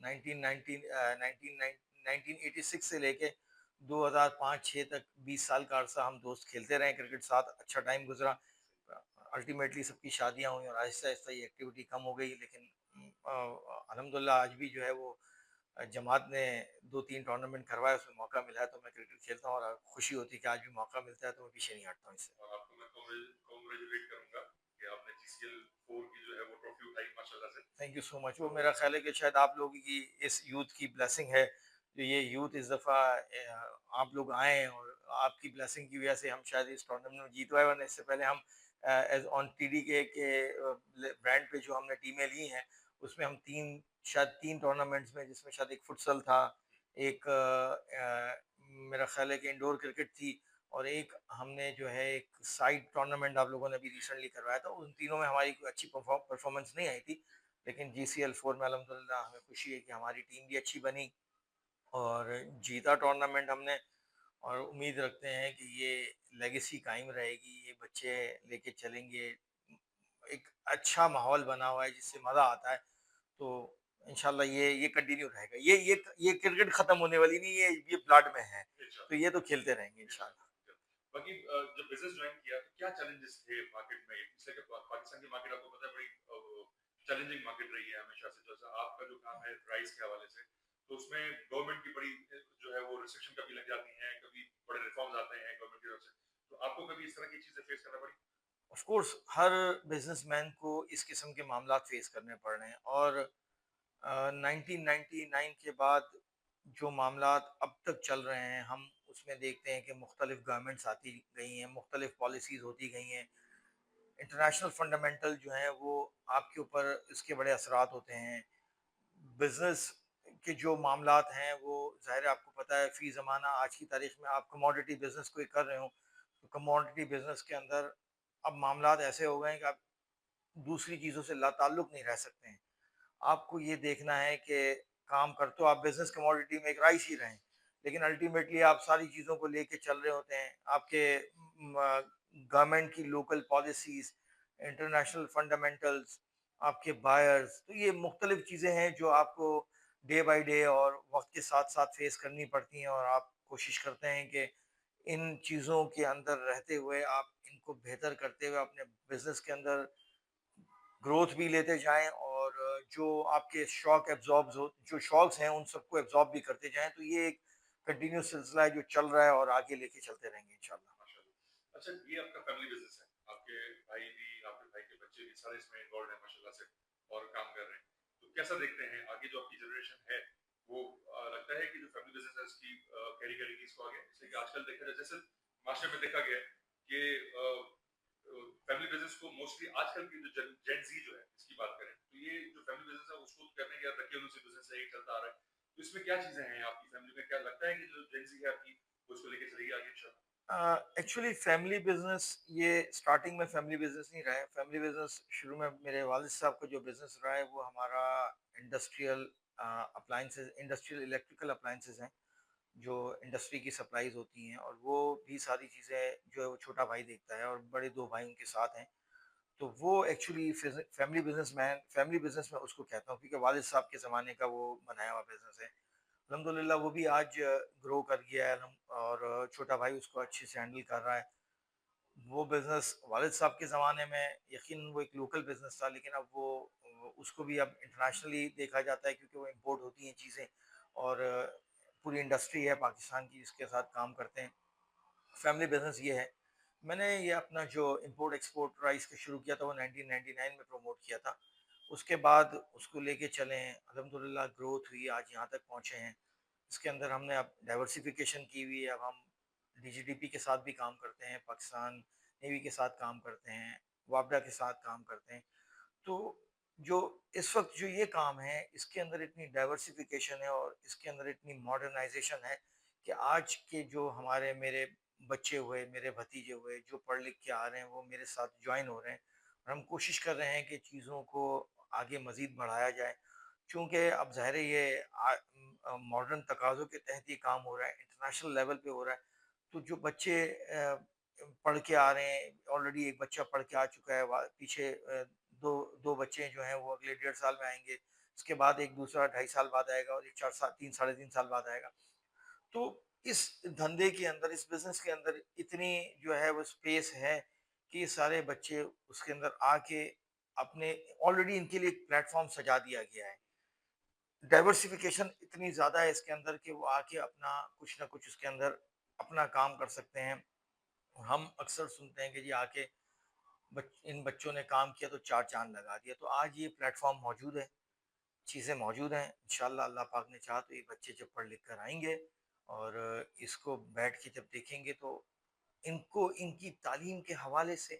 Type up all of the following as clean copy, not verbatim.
1986 سے لے کے 2005-6 تک 20 سال کا عرصہ ہم دوست کھیلتے رہے کرکٹ ساتھ, اچھا ٹائم گزرا. الٹیمیٹلی سب کی شادیاں ہوئیں اور آہستہ آہستہ یہ ایکٹیویٹی کم ہو گئی, لیکن الحمدللہ آج بھی جو ہے وہ جماعت نے 2-3 ٹورنامنٹ کروائے, اس میں موقع ملا ہے تو میں کرکٹ کھیلتا ہوں, اور خوشی ہوتی ہے کہ آج بھی موقع ملتا ہے تو میں پیچھے نہیں ہٹتا ہوں اس سے. اور آپ کو میں کانگریچولیٹ کروں گا کہ آپ نے جی سی ایل 4 کی جو ہے وہ ٹرافی اٹھائی ماشاءاللہ سے. تھینک یو سو مچ. وہ میرا خیال ہے کہ شاید آپ لوگوں کی اس یوتھ کی بلیسنگ ہے, جو یہ یوتھ اس دفعہ آپ لوگ آئے ہیں, اور آپ کی بلیسنگ کی وجہ سے ہم شاید اس ٹورنامنٹ میں جیتوائے, ورنہ اس سے پہلے ہم ایز آن ٹی ڈی کے برانڈ پہ جو ہم نے ٹیمیں لی ہیں اس میں ہم شاید 3 ٹورنامنٹس میں, جس میں شاید ایک فٹسل تھا, ایک میرا خیال ہے کہ انڈور کرکٹ تھی, اور ایک ہم نے جو ہے ایک سائڈ ٹورنامنٹ آپ لوگوں نے بھی ریسنٹلی کروایا تھا. ان تینوں میں ہماری کوئی اچھی پرفارمنس نہیں آئی تھی, لیکن جی سی ایل 4 میں الحمدللہ ہمیں خوشی ہے کہ ہماری ٹیم بھی اچھی بنی اور جیتا ٹورنامنٹ ہم نے, اور امید رکھتے ہیں کہ یہ لیگیسی قائم رہے گی, یہ بچے لے کے چلیں گے, ایک اچھا ماحول بنا ہوا ہے جس سے مزہ آتا ہے, تو انشاءاللہ یہ کنٹینیو رہے گا. یہ کرکٹ ختم ہونے والی نہیں, یہ بلڈ میں ہے, تو یہ تو کھیلتے رہیں گے انشاءاللہ. باقی جب بزنس جوائن کیا تو کیا چیلنجز تھے مارکیٹ میں, اس لیے کہ پاکستان کی مارکیٹ آپ کو پتہ ہے بڑی چیلنجنگ مارکیٹ رہی ہے ہمیشہ سے. جیسا آپ کا جو کام ہے رائس کے حوالے سے, تو اس میں گورنمنٹ کی بڑی جو ہے وہ ریسٹرکشن کبھی لگ جاتی ہیں, کبھی بڑے ریفارمز آتے ہیں گورنمنٹ کی طرف سے, تو آپ کو کبھی اس طرح کی چیزیں فیس کرنا پڑی؟ Of course Hare business man کو اس قسم کے معاملات فیس کرنے پڑ رہے ہیں, اور 1999 کے بعد جو معاملات اب تک چل رہے ہیں ہم اس میں دیکھتے ہیں کہ مختلف گورنمنٹس آتی گئی ہیں, مختلف پالیسیز ہوتی گئی ہیں, انٹرنیشنل فنڈامنٹل جو ہیں وہ آپ کے اوپر اس کے بڑے اثرات ہوتے ہیں. بزنس کے جو معاملات ہیں وہ ظاہر ہے آپ کو پتہ ہے فی زمانہ آج کی تاریخ میں آپ کموڈٹی بزنس کوئی کر رہے ہوں تو کموڈٹی بزنس کے اندر اب معاملات ایسے ہو گئے ہیں کہ آپ دوسری چیزوں سے لا تعلق نہیں رہ سکتے ہیں. آپ کو یہ دیکھنا ہے کہ کام کر تو آپ بزنس کموڈٹی میں ایک رائس ہی رہیں, لیکن الٹیمیٹلی آپ ساری چیزوں کو لے کے چل رہے ہوتے ہیں. آپ کے گورنمنٹ کی لوکل پالیسیز, انٹرنیشنل فنڈامنٹلز, آپ کے بائرز, تو یہ مختلف چیزیں ہیں جو آپ کو ڈے بائی ڈے اور وقت کے ساتھ ساتھ فیس کرنی پڑتی ہیں, اور آپ کوشش کرتے ہیں کہ ان چیزوں کے اندر رہتے ہوئے آپ ان کو بہتر کرتے ہوئے اپنے بزنس کے اندر گروتھ بھی لیتے جائیں, اور جو آپ کے جو شوقس ہیں ان سب کو ایبزارب بھی کرتے جائیں. تو یہ ایک کنٹینیوس سلسلہ ہے جو چل رہا ہے اور آگے لے کے چلتے رہیں گے انشاءاللہ. اچھا, یہ آپ کا فیملی بزنس ہے, آپ کے بھائی بھی, آپ کے بھائی کے بچے بھی سارے اس میں انوالوڈ ہیں ماشاءاللہ سے اور کام کر رہے ہیں, تو کیسا دیکھتے ہیں آگے جو آپ کی جنریشن ہے وہ لگتا ہے کہ جو فیملی بزنس ہے اس کی کیری کرے گی اس کو آگے؟ اس لیے کہ آج کل دیکھا جائے جیسے معاشرے میں دیکھا گیا ہے کہ فیملی بزنس کو موسٹلی آج کل کی جو جین زی جو ہے اس کی بات کریں تو یہ جو فیملی بزنس ہے اس کو کرنے کے رکھے انہوں سے بزنس ہے چلتا آ رہا ہے, تو اس میں کیا چیزیں ہیں آپ کی فیملی میں, کیا لگتا ہے کہ جو جین زی ہے آپ کی وہ اس کو لے کے چلے گی آگے انشاءاللہ؟ ایکچولی فیملی بزنس یہ اسٹارٹنگ میں فیملی بزنس نہیں رہا ہے. فیملی بزنس شروع میں میرے والد صاحب کا جو بزنس رہا ہے وہ ہمارا انڈسٹریل انڈسٹریل الیکٹریکل اپلائنسز ہیں جو انڈسٹری کی سپلائیز ہوتی ہیں, اور وہ بھی ساری چیزیں جو ہے وہ چھوٹا بھائی دیکھتا ہے, اور بڑے 2 بھائی ان کے ساتھ ہیں. تو وہ ایکچولی فیملی بزنس میں اس کو کہتا ہوں, کیونکہ والد صاحب کے زمانے کا وہ بنایا ہوا بزنس ہے. الحمدللہ وہ بھی آج گرو کر گیا ہے, اور چھوٹا بھائی اس کو اچھے سے ہینڈل کر رہا ہے. وہ بزنس والد صاحب کے زمانے میں یقیناً وہ ایک لوکل بزنس تھا, لیکن اب وہ اس کو بھی اب انٹرنیشنلی دیکھا جاتا ہے کیونکہ وہ امپورٹ ہوتی ہیں چیزیں, اور پوری انڈسٹری ہے پاکستان کی اس کے ساتھ کام کرتے ہیں. فیملی بزنس یہ ہے. میں نے یہ اپنا جو امپورٹ ایکسپورٹ رائس کا شروع کیا تھا وہ 1999 میں پروموٹ کیا تھا. اس کے بعد اس کو لے کے چلیں, الحمدللہ گروتھ ہوئی, آج یہاں تک پہنچے ہیں. اس کے اندر ہم نے اب ڈائیورسیفیکیشن کی ہوئی ہے, اب ہم ڈی جی ڈی پی کے ساتھ بھی کام کرتے ہیں, پاکستان نیوی کے ساتھ کام کرتے ہیں, وابڈا کے ساتھ کام کرتے ہیں. تو جو اس وقت جو یہ کام ہے اس کے اندر اتنی ڈائیورسیفیکیشن ہے اور اس کے اندر اتنی ماڈرنائزیشن ہے کہ آج کے جو میرے بچے ہوئے, میرے بھتیجے ہوئے جو پڑھ لکھ کے آ رہے ہیں وہ میرے ساتھ جوائن ہو رہے ہیں, اور ہم کوشش کر رہے ہیں کہ چیزوں کو آگے مزید بڑھایا جائے. چونکہ اب ظاہر ہے یہ ماڈرن تقاضوں کے تحت یہ کام ہو رہا ہے, انٹرنیشنل لیول پہ ہو رہا ہے. تو جو بچے پڑھ کے آ رہے ہیں, آلریڈی ایک بچہ پڑھ کے آ چکا ہے, پیچھے دو بچے جو ہیں وہ اگلے 1.5 سال میں آئیں گے, اس کے بعد ایک دوسرا 2.5 سال بعد آئے گا اور ایک 4 سال 3 ساڑھے 3 سال بعد آئے گا. تو اس دھندے کے اندر اس بزنس کے اندر اتنی جو ہے وہ اسپیس ہے کہ یہ سارے بچے اس کے اندر آ کے اپنے آلریڈی ان کے لیے ایک پلیٹ فارم سجا دیا گیا ہے. ڈائیورسفیکیشن اتنی زیادہ ہے اس کے اندر کہ وہ آ کے اپنا کچھ نہ کچھ اس کے اندر اپنا کام کر سکتے ہیں. ہم اکثر سنتے ہیں کہ جی آ کے ان بچوں نے کام کیا تو 4 چاند لگا دیا. تو آج یہ پلیٹ فارم موجود ہے, چیزیں موجود ہیں. انشاءاللہ اللہ پاک نے چاہا تو یہ بچے جب پڑھ لکھ کر آئیں گے اور اس کو بیٹھ کے جب دیکھیں گے تو ان کو ان کی تعلیم کے حوالے سے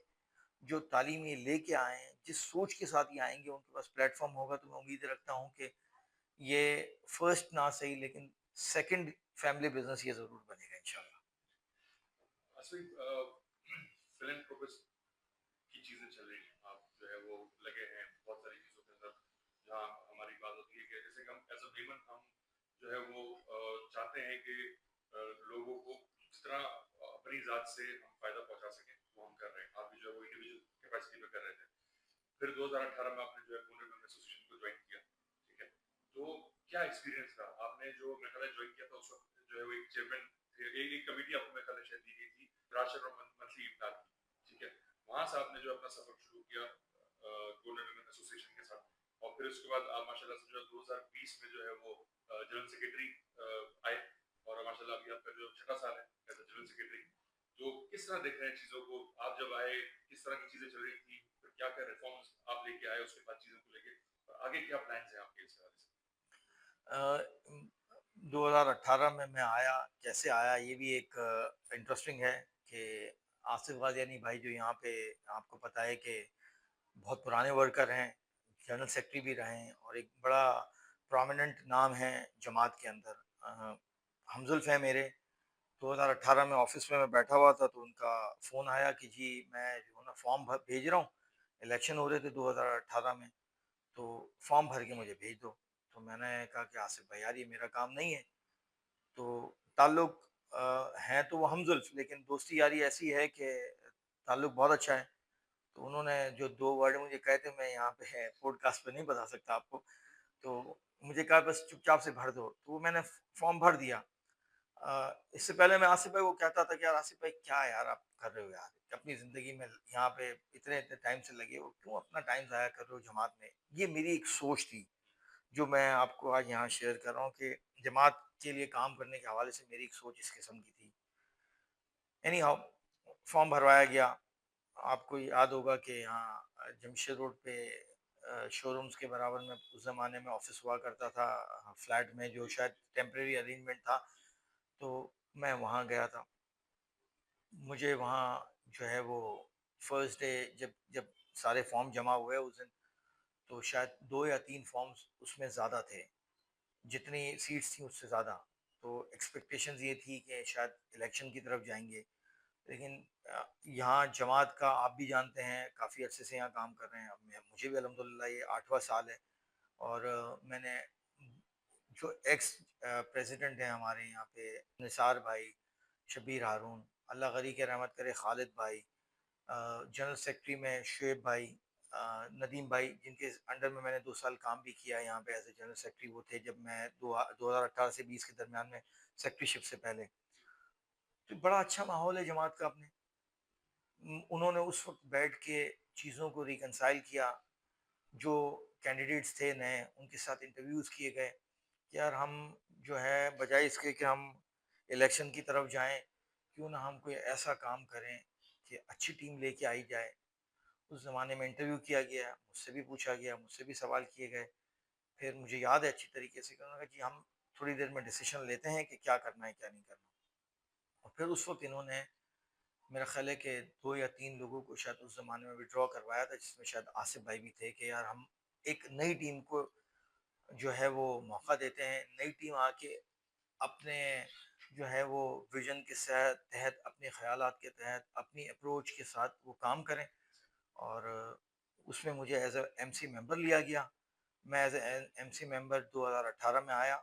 جو تعلیم یہ لے کے آئے ہیں, جس سوچ کے ساتھ یہ آئیں گے, ان کے پاس پلیٹ فارم ہوگا تو میں امید رکھتا ہوں کہ یہ فرسٹ نہ صحیح لیکن سیکنڈ فیملی بزنس یہ ضرور بنے گا انشاءاللہ. فلنٹروپس کی چیزیں چل رہی ہیں, آپ جو ہے وہ لگے ہیں بہت ساری چیزوں کے اندر, جہاں ہماری بات ہوتی ہے کہ جیسے کہ ہم ایز اے ویمن ہم جو ہے وہ چاہتے ہیں کہ لوگوں کو جس طرح اپنی ذات سے ہم فائدہ پہنچا سکیں وہ ہم کر رہے ہیں. آپ بھی جو ہے وہ انڈیویجول کیپیسٹی پہ کر رہے تھے. پھر 2018 میں آپ نے جو ہے پونے ویمن ایسوسیشن کو جوائن کیا, ٹھیک ہے, تو کیا ایکسپیرینس تھا؟ آپ نے جو میرا خیال ہے جوائن کیا تھا اس وقت جو ہے وہ ایک چیئرمین تھے, ایک کمیٹی آپ کو میرا خیال ہے شاید دی گئی تھی راشن اور منتھلی افطار کی, ٹھیک ہے. وہاں سے آپ نے جو اپنا سفر شروع کیا گولڈن ویمن ایسوسیشن کے ساتھ, اور پھر اس کے بعد آپ ماشاء اللہ سے جو ہے 2020 میں جو ہے وہ جنرل سیکرٹری آئے, اور ماشاء اللہ ابھی آپ کا جو 6واں سال ہے ایز اے جنرل سیکرٹری. تو کس طرح دیکھ رہے ہیں چیزوں کو؟ آپ جب آئے کس طرح کی چیزیں چل رہی تھی, پھر کیا کیا ریفارمز آپ لے کے آئے اس کے بعد چیزوں کو لے کے, اور آگے کیا پلانز ہیں آپ کے اس حوالے سے؟ 2018 میں آیا, کیسے آیا یہ بھی ایک انٹرسٹنگ ہے کہ آصف غازیانی بھائی جو یہاں پہ آپ کو پتہ ہے کہ بہت پرانے ورکر ہیں, جنرل سیکرٹری بھی رہے ہیں اور ایک بڑا پرومیننٹ نام ہے جماعت کے اندر. حمزہ ہے میرے. 2018 میں آفس میں بیٹھا ہوا تھا تو ان کا فون آیا کہ جی میں جو ہے نا فارم بھیج رہا ہوں, الیکشن ہو رہے تھے 2018 میں, تو فارم بھر کے مجھے بھیج دو. تو میں نے کہا کہ آصف بھائی یار یہ میرا کام نہیں ہے. تو تعلق ہیں تو وہ ہمزلف, لیکن دوستی یاری ایسی ہے کہ تعلق بہت اچھا ہے. تو انہوں نے جو 2 ورڈ مجھے کہے تھے, میں یہاں پہ پوڈ کاسٹ پہ نہیں بتا سکتا آپ کو, تو مجھے کہا بس چپ چاپ سے بھر دو. تو وہ میں نے فارم بھر دیا. اس سے پہلے میں آصف بھائی کو کہتا تھا کہ یار آصف بھائی کیا یار آپ کر رہے ہو یار, اپنی زندگی میں یہاں پہ اتنے ٹائم سے لگے ہو, کیوں اپنا ٹائم ضائع کر رہے ہو جماعت میں. یہ میری ایک سوچ تھی جو میں آپ کو آج یہاں شیئر کر رہا ہوں کہ جماعت کے لیے کام کرنے کے حوالے سے میری ایک سوچ اس قسم کی تھی. اینی ہاؤ فارم بھروایا گیا. آپ کو یاد ہوگا کہ یہاں جمشید روڈ پہ شو رومز کے برابر میں اس زمانے میں آفس ہوا کرتا تھا, فلیٹ میں جو شاید ٹیمپریری ارینجمنٹ تھا. تو میں وہاں گیا تھا. مجھے وہاں جو ہے وہ فرسٹ ڈے جب سارے فارم جمع ہوئے اس دن, تو شاید 2 یا 3 فارمز اس میں زیادہ تھے, جتنی سیٹس تھیں اس سے زیادہ. تو ایکسپیکٹیشنز یہ تھی کہ شاید الیکشن کی طرف جائیں گے, لیکن یہاں جماعت کا آپ بھی جانتے ہیں کافی عرصے سے یہاں کام کر رہے ہیں. مجھے بھی الحمدللہ یہ 8واں سال ہے, اور میں نے جو ایکس پریزیڈنٹ ہیں ہمارے یہاں پہ نثار بھائی, شبیر ہارون اللہ غری کے رحمت کرے, خالد بھائی, جنرل سیکرٹری میں شعیب بھائی, ندیم بھائی, جن کے انڈر میں نے 2 سال کام بھی کیا یہاں پہ ایز اے جنرل سیکرٹری. وہ تھے جب میں 2018 سے 20 کے درمیان میں سیکرٹری شپ سے پہلے. تو بڑا اچھا ماحول ہے جماعت کا اپنے. انہوں نے اس وقت بیٹھ کے چیزوں کو ریکنسائل کیا. جو کینڈیڈیٹس تھے نئے ان کے ساتھ انٹرویوز کیے گئے کہ یار ہم جو ہے بجائے اس کے کہ ہم الیکشن کی طرف جائیں, کیوں نہ ہم کوئی ایسا کام کریں کہ اچھی ٹیم لے کے آئی جائے. اس زمانے میں انٹرویو کیا گیا, مجھ سے بھی پوچھا گیا, مجھ سے بھی سوال کیے گئے. پھر مجھے یاد ہے اچھی طریقے سے کہ انہوں نے کہا جی ہم تھوڑی دیر میں ڈیسیشن لیتے ہیں کہ کیا کرنا ہے کیا نہیں کرنا. اور پھر اس وقت انہوں نے میرا خیال ہے کہ 2 یا 3 لوگوں کو شاید اس زمانے میں وڈرا کروایا تھا, جس میں شاید آصف بھائی بھی تھے, کہ یار ہم ایک نئی ٹیم کو جو ہے وہ موقع دیتے ہیں. نئی ٹیم آ کے اپنے جو ہے وہ ویژن کے تحت, اپنے خیالات کے تحت, اپنی اپروچ کے ساتھ وہ کام کریں. اور اس میں مجھے ایز اے ایم سی ممبر لیا گیا. میں ایز اے ایم سی ممبر 2018 میں آیا.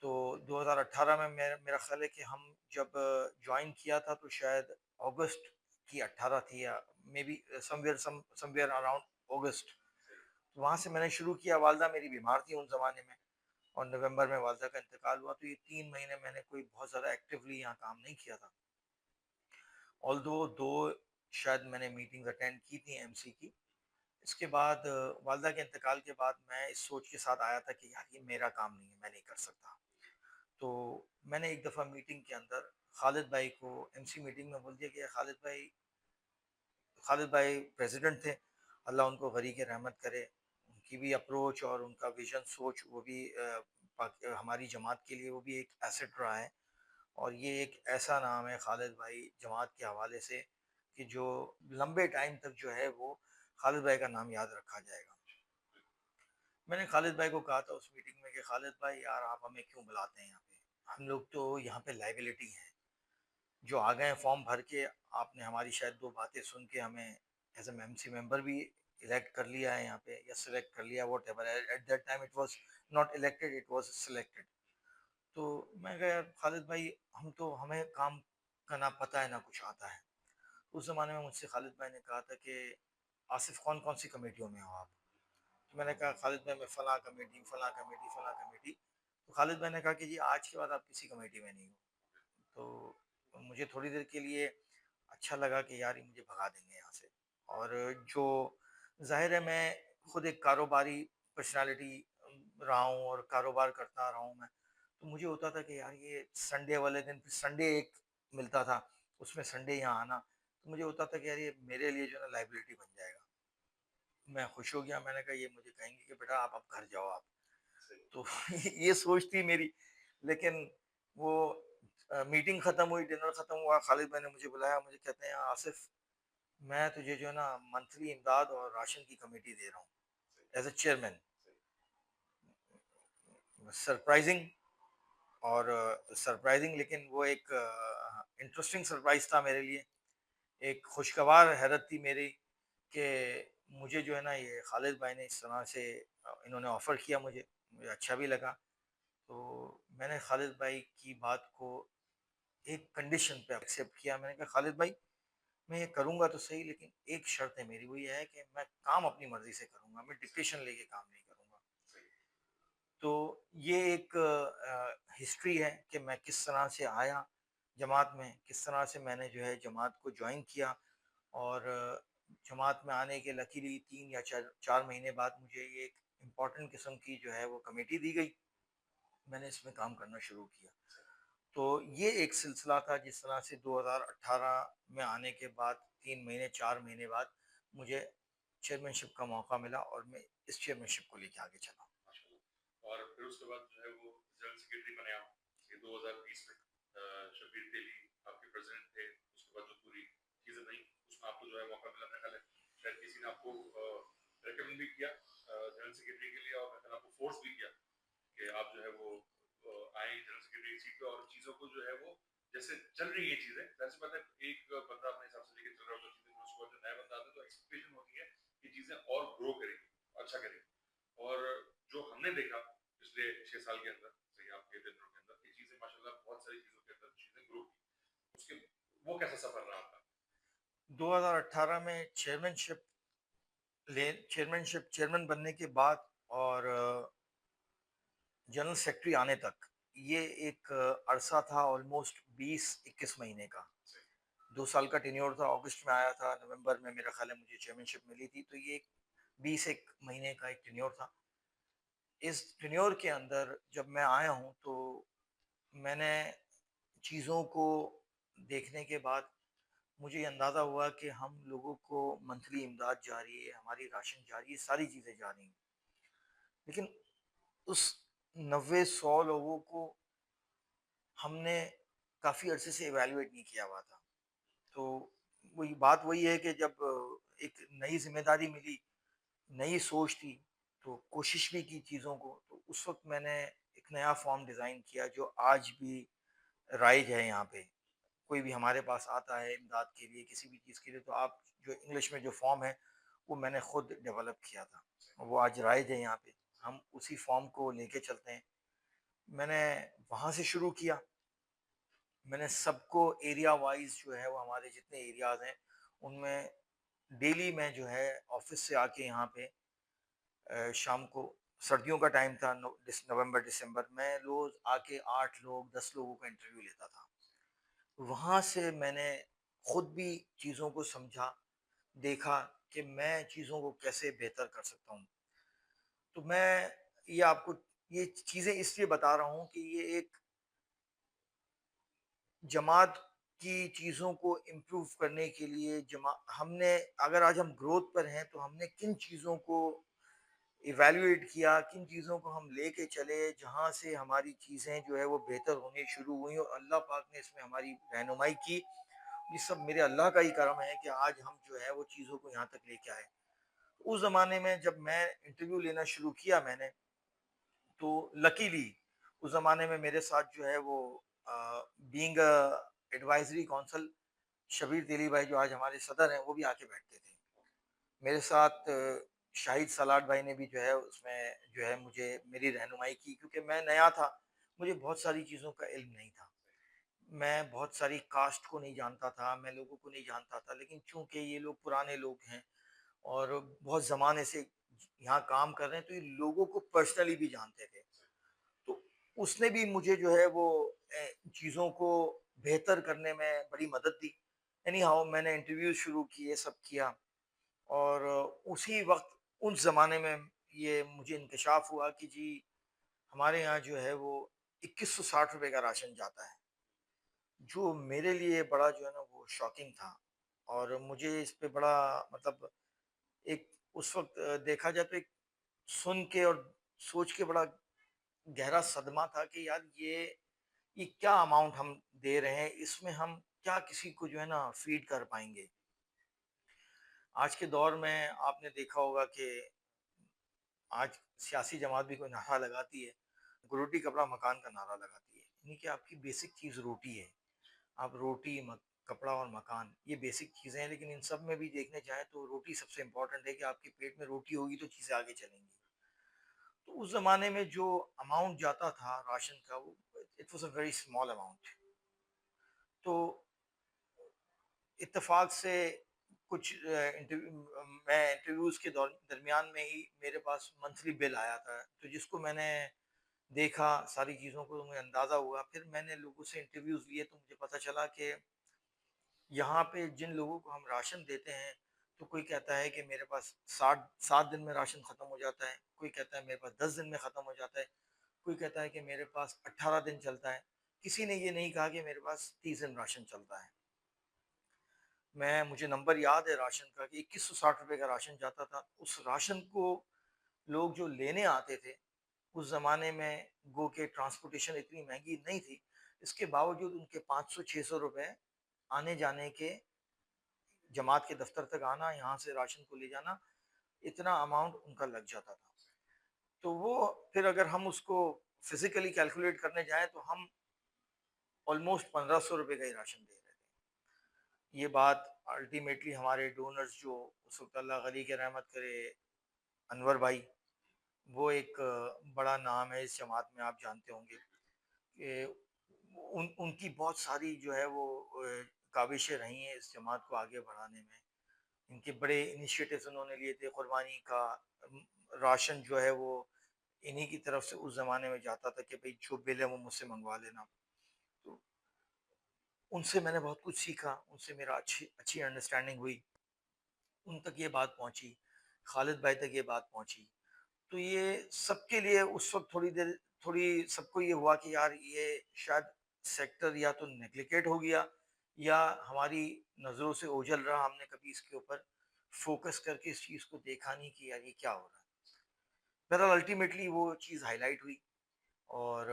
تو 2018 میں میرا خیال ہے کہ ہم جب جوائن کیا تھا تو شاید اگست کی 18 تھی, یا maybe somewhere around August. تو وہاں سے میں نے شروع کیا. والدہ میری بیمار تھی ان زمانے میں, اور نومبر میں والدہ کا انتقال ہوا, تو یہ 3 مہینے میں نے کوئی بہت زیادہ ایکٹیولی یہاں کام نہیں کیا تھا. دو شاید میں نے میٹنگ اٹینڈ کی تھی ایم سی کی. اس کے بعد والدہ کے انتقال کے بعد میں اس سوچ کے ساتھ آیا تھا کہ یار یہ میرا کام نہیں ہے, میں نہیں کر سکتا. تو میں نے ایک دفعہ میٹنگ کے اندر خالد بھائی کو ایم سی میٹنگ میں بول دیا کہ خالد بھائی پریزیڈنٹ تھے, اللہ ان کو غریق رحمت کرے. ان کی بھی اپروچ اور ان کا ویژن سوچ, وہ بھی ہماری جماعت کے لیے وہ بھی ایک ایسٹ رہا ہے. اور یہ ایک ایسا نام ہے خالد بھائی جماعت کے حوالے سے کہ جو لمبے ٹائم تک جو ہے وہ خالد بھائی کا نام یاد رکھا جائے گا. میں نے خالد بھائی کو کہا تھا اس میٹنگ میں کہ خالد بھائی یار آپ ہمیں کیوں بلاتے ہیں یہاں پہ, ہم لوگ تو یہاں پہ لائبلٹی ہیں. جو آ گئے فارم بھر کے, آپ نے ہماری شاید 2 باتیں سن کے ہمیں ایز اے ایم سی ممبر بھی الیکٹ کر لیا ہے یہاں پہ, یا سلیکٹ کر لیا, whatever. At that time it was not elected, it was selected. تو میں کہا یار خالد بھائی ہمیں کام کا نہ پتہ ہے نہ کچھ آتا ہے. اس زمانے میں مجھ سے خالد بھائی نے کہا تھا کہ آصف کون سی کمیٹیوں میں ہو آپ؟ تو میں نے کہا خالد بھائی میں فلاں کمیٹی فلاں کمیٹی فلاں کمیٹی. تو خالد بھائی نے کہا کہ جی آج کے بعد آپ کسی کمیٹی میں نہیں ہو. تو مجھے تھوڑی دیر کے لیے اچھا لگا کہ یار مجھے بھگا دیں گے یہاں سے. اور جو ظاہر ہے میں خود ایک کاروباری پرسنالٹی رہا ہوں اور کاروبار کرتا رہا ہوں میں, تو مجھے ہوتا تھا کہ یار یہ سنڈے والے دن, پھر سنڈے ایک ملتا تھا اس میں سنڈے یہاں آنا, تو مجھے ہوتا تھا کہ یار یہ میرے لیے جو ہے نا لائبلٹی بن جائے گا. میں خوش ہو گیا, میں نے کہا یہ مجھے کہیں گے کہ بیٹا آپ اب گھر جاؤ آپ. تو یہ سوچ تھی میری. لیکن وہ میٹنگ ختم ہوئی, ڈنر ختم ہوا, خالد بھائی نے مجھے بلایا, مجھے کہتے ہیں آصف میں تجھے جو ہے نا منتھلی امداد اور راشن کی کمیٹی دے رہا ہوں ایز اے چیئرمین. سرپرائزنگ اور سرپرائزنگ, لیکن وہ ایک انٹرسٹنگ سرپرائز تھا میرے لیے. ایک خوشگوار حیرت تھی میری کہ مجھے جو ہے نا یہ خالد بھائی نے اس طرح سے انہوں نے آفر کیا, مجھے اچھا بھی لگا. تو میں نے خالد بھائی کی بات کو ایک کنڈیشن پہ ایکسیپٹ کیا. میں نے کہا خالد بھائی میں یہ کروں گا تو صحیح, لیکن ایک شرط ہے میری, وہ یہ ہے کہ میں کام اپنی مرضی سے کروں گا, میں ڈکٹیشن لے کے کام نہیں کروں گا. تو یہ ایک ہسٹری ہے کہ میں کس طرح سے آیا جماعت میں, کس طرح سے میں نے جو ہے جماعت کو جوائن کیا. اور جماعت میں آنے کے لکیلی 3 یا 4 مہینے بعد مجھے یہ ایک امپورٹنٹ قسم کی جو ہے وہ کمیٹی دی گئی. میں نے اس میں کام کرنا شروع کیا. تو یہ ایک سلسلہ تھا جس طرح سے 2018 میں آنے کے بعد 3 مہینے 4 مہینے بعد مجھے چیئرمین شپ کا موقع ملا, اور میں اس چیئرمین شپ کو لے کے آگے چلا. اور پھر اس کے بعد جو ہے وہ جنرل سیکرٹری بنے آپ یہ 2020 میں. شبیر تیلی آپ کے پریزیڈنٹ تھے. اس کے بعد جو پوری چیزیں نہیں, اس میں آپ کو جو ہے موقع ملا. میرا خیال ہے شاید کسی نے آپ کو ریکمینڈ بھی کیا جنرل سیکرٹری کے لیے, اور آپ کو فورس بھی کیا کہ آپ جو ہے وہ آئیں جنرل سیکرٹری سیٹ پہ, اور چیزوں کو جو ہے وہ جیسے چل رہی ہیں چیزیں. ویسے بات ہے ایک بندہ اپنے حساب سے لے کے چل رہا ہوتا ہے چیزیں, اس کو جو نیا بندہ آتا ہے تو ایکسپیکٹیشن ہوتی ہے کہ چیزیں اور گرو کریں گی, اچھا کریں گی. اور جو ہم نے دیکھا پچھلے 6 سال کے اندر صحیح آپ کے دنوں کے اندر, یہ چیزیں ماشاءاللہ بہت ساری چیزوں کے اندر چیزیں گرو کی. اس کے وہ کیسا سفر رہا آپ کا؟ 2018 میں چیئرمین بننے کے بعد اور جنرل سیکرٹری آنے تک یہ ایک عرصہ تھا آلموسٹ 20-21 مہینے کا. 2 سال کا ٹینیور تھا. اگست میں آیا تھا, نومبر میں میرا خیال ہے مجھے چیئرمین شپ ملی تھی. تو یہ 21 مہینے کا ایک ٹینیور تھا. اس ٹینیور کے اندر جب میں آیا ہوں تو میں نے چیزوں کو دیکھنے کے بعد مجھے یہ اندازہ ہوا کہ ہم لوگوں کو منتھلی امداد جاری ہے, ہماری راشن جاری ہے, ساری چیزیں جاری ہیں, لیکن اس 90-100 لوگوں کو ہم نے کافی عرصے سے ایویلویٹ نہیں کیا ہوا تھا. تو وہی ہے کہ جب ایک نئی ذمہ داری ملی, نئی سوچ تھی, تو کوشش بھی کی چیزوں کو. تو اس وقت میں نے ایک نیا فارم ڈیزائن کیا جو آج بھی رائج ہے یہاں پہ. کوئی بھی ہمارے پاس آتا ہے امداد کے لیے کسی بھی چیز کے لیے, تو آپ جو انگلش میں جو فارم ہے وہ میں نے خود ڈیولپ کیا تھا, وہ آج رائج ہے یہاں پہ. ہم اسی فارم کو لے کے چلتے ہیں. میں نے وہاں سے شروع کیا. میں نے سب کو ایریا وائز جو ہے وہ ہمارے جتنے ایریاز ہیں ان میں ڈیلی میں جو ہے آفس سے آ کے یہاں پہ شام کو سردیوں کا ٹائم تھا، نومبر دسمبر میں، روز آ کے 8 لوگ 10 لوگوں کا انٹرویو لیتا تھا۔ وہاں سے میں نے خود بھی چیزوں کو سمجھا، دیکھا کہ میں چیزوں کو کیسے بہتر کر سکتا ہوں۔ تو میں یہ آپ کو یہ چیزیں اس لیے بتا رہا ہوں کہ یہ ایک جماعت کی چیزوں کو امپروو کرنے کے لیے ہم نے، اگر آج ہم گروتھ پر ہیں تو ہم نے کن چیزوں کو ایویلویٹ کیا، کن چیزوں کو ہم لے کے چلے جہاں سے ہماری چیزیں جو ہے وہ بہتر ہونی شروع ہوئیں، اور اللہ پاک نے اس میں ہماری رہنمائی کی۔ یہ سب میرے اللہ کا ہی کرم ہے کہ آج ہم جو ہے وہ چیزوں کو یہاں تک لے کے آئے۔ اس زمانے میں جب میں انٹرویو لینا شروع کیا میں نے، تو لکیلی اس زمانے میں میرے ساتھ جو ہے وہ بینگ ایڈوائزری کونسل، شبیر تیلی بھائی جو آج ہمارے صدر ہیں وہ بھی آ کے بیٹھتے تھے میرے ساتھ۔ شاہد سلاٹ بھائی نے بھی جو ہے اس میں جو ہے مجھے میری رہنمائی کی، کیونکہ میں نیا تھا، مجھے بہت ساری چیزوں کا علم نہیں تھا، میں بہت ساری کاسٹ کو نہیں جانتا تھا، میں لوگوں کو نہیں جانتا تھا، لیکن چونکہ یہ لوگ پرانے لوگ ہیں اور بہت زمانے سے یہاں کام کر رہے ہیں تو یہ لوگوں کو پرسنلی بھی جانتے تھے۔ تو اس نے بھی مجھے جو ہے وہ چیزوں کو بہتر کرنے میں بڑی مدد دی۔ اینی ہاؤ میں نے انٹرویو شروع کیے، سب کیا، اور اسی وقت اس زمانے میں یہ مجھے انکشاف ہوا کہ جی ہمارے یہاں جو ہے وہ 2160 روپے کا راشن جاتا ہے، جو میرے لیے بڑا جو ہے نا وہ شاکنگ تھا، اور مجھے اس پہ بڑا مطلب ایک اس وقت دیکھا جائے تو ایک سن کے اور سوچ کے بڑا گہرا صدمہ تھا کہ یار یہ کیا اماؤنٹ ہم دے رہے ہیں، اس میں ہم کیا کسی کو جو ہے نا فیڈ کر پائیں گے۔ آج کے دور میں آپ نے دیکھا ہوگا کہ آج سیاسی جماعت بھی کوئی نعرہ لگاتی ہے، روٹی کپڑا مکان کا نعرہ لگاتی ہے، یعنی کہ آپ کی بیسک چیز روٹی ہے، آپ روٹی کپڑا اور مکان یہ بیسک چیزیں ہیں، لیکن ان سب میں بھی دیکھنے جائیں تو روٹی سب سے امپورٹنٹ ہے کہ آپ کے پیٹ میں روٹی ہوگی تو چیزیں آگے چلیں گی۔ تو اس زمانے میں جو اماؤنٹ جاتا تھا راشن کا وہ it was a very small amount. تو اتفاق سے کچھ میں انٹرویوز کے درمیان میں ہی میرے پاس منتھلی بل آیا تھا، تو جس کو میں نے دیکھا ساری چیزوں کو مجھے اندازہ ہوا، پھر میں نے لوگوں سے انٹرویوز لیے تو مجھے پتہ چلا کہ یہاں پہ جن لوگوں کو ہم راشن دیتے ہیں تو کوئی کہتا ہے کہ میرے پاس 7 دن میں راشن ختم ہو جاتا ہے، کوئی کہتا ہے میرے پاس 10 دن میں ختم ہو جاتا ہے، کوئی کہتا ہے کہ میرے پاس 18 دن چلتا ہے، کسی نے یہ نہیں کہا کہ میرے پاس 30 دن راشن چلتا ہے۔ مجھے نمبر یاد ہے راشن کا کہ 2160 روپے کا راشن جاتا تھا۔ اس راشن کو لوگ جو لینے آتے تھے اس زمانے میں گو کہ ٹرانسپورٹیشن اتنی مہنگی نہیں تھی، اس کے باوجود ان کے 500 600 روپے آنے جانے کے، جماعت کے دفتر تک آنا، یہاں سے راشن کو لے جانا، اتنا اماؤنٹ ان کا لگ جاتا تھا۔ تو وہ پھر اگر ہم اس کو فزیکلی کیلکولیٹ کرنے جائیں تو ہم آلموسٹ 1500 روپے کا ہی راشن دے رہے تھے۔ یہ بات الٹیمیٹلی ہمارے ڈونرز جو اس وقت اللہ غنی کے رحمت کرے، انور بھائی، وہ ایک بڑا نام ہے اس جماعت میں، آپ جانتے ہوں گے کہ ان کی بہت ساری جو ہے وہ کاوشیں رہی ہیں اس جماعت کو آگے بڑھانے میں۔ ان کے بڑے انیشیٹوز انہوں نے لیے تھے، قربانی کا راشن جو ہے وہ انہی کی طرف سے اس زمانے میں جاتا تھا کہ بھئی جو بل ہے وہ مجھ سے منگوا لینا۔ تو ان سے میں نے بہت کچھ سیکھا، ان سے میرا اچھی انڈرسٹینڈنگ ہوئی، ان تک یہ بات پہنچی، خالد بھائی تک یہ بات پہنچی۔ تو یہ سب کے لیے اس وقت تھوڑی سب کو یہ ہوا کہ یار یہ شاید سیکٹر یا تو نیگلیکیٹ ہو گیا یا ہماری نظروں سے اوجھل رہا، ہم نے کبھی اس کے اوپر فوکس کر کے اس چیز کو دیکھا نہیں کہ یار یہ کیا ہو رہا ہے۔ بہرحال الٹیمیٹلی وہ چیز ہائی لائٹ ہوئی، اور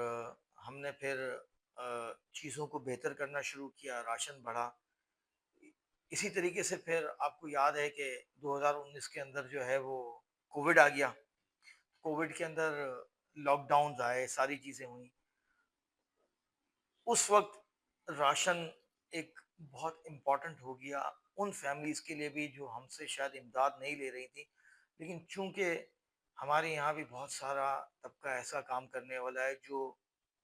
ہم نے پھر چیزوں کو بہتر کرنا شروع کیا، راشن بڑھا۔ اسی طریقے سے پھر آپ کو یاد ہے کہ 2019 کے اندر جو ہے وہ کووڈ آ گیا، کووڈ کے اندر لاک ڈاؤنز آئے، ساری چیزیں ہوئیں۔ اس وقت راشن ایک بہت امپورٹنٹ ہو گیا ان فیملیز کے لیے بھی جو ہم سے شاید امداد نہیں لے رہی تھی، لیکن چونکہ ہمارے یہاں بھی بہت سارا طبقہ ایسا کام کرنے والا ہے جو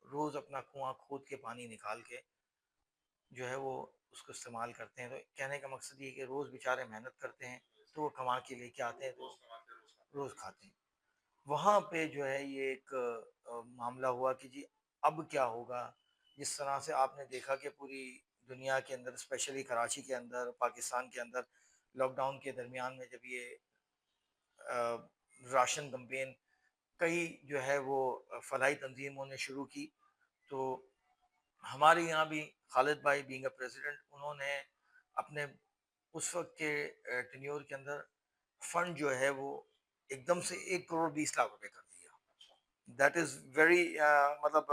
روز اپنا کنواں کھود کے پانی نکال کے جو ہے وہ اس کو استعمال کرتے ہیں۔ تو کہنے کا مقصد یہ کہ روز بیچارے محنت کرتے ہیں تو وہ کما کے لے کے آتے ہیں تو روز کھاتے ہیں۔ وہاں پہ جو ہے یہ ایک معاملہ ہوا کہ جی اب کیا ہوگا. جس طرح سے آپ نے دیکھا کہ پوری دنیا کے اندر اسپیشلی کراچی کے اندر پاکستان کے اندر لاک ڈاؤن کے درمیان میں جب یہ راشن کمپین کئی جو ہے وہ فلاحی تنظیموں نے شروع کی، تو ہمارے یہاں بھی خالد بھائی بینگ اے پریزیڈنٹ انہوں نے اپنے اس وقت کے ٹینیور کے اندر فنڈ جو ہے وہ ایک دم سے 1 کروڑ 20 لاکھ روپے کر دیا. دیٹ از ویری مطلب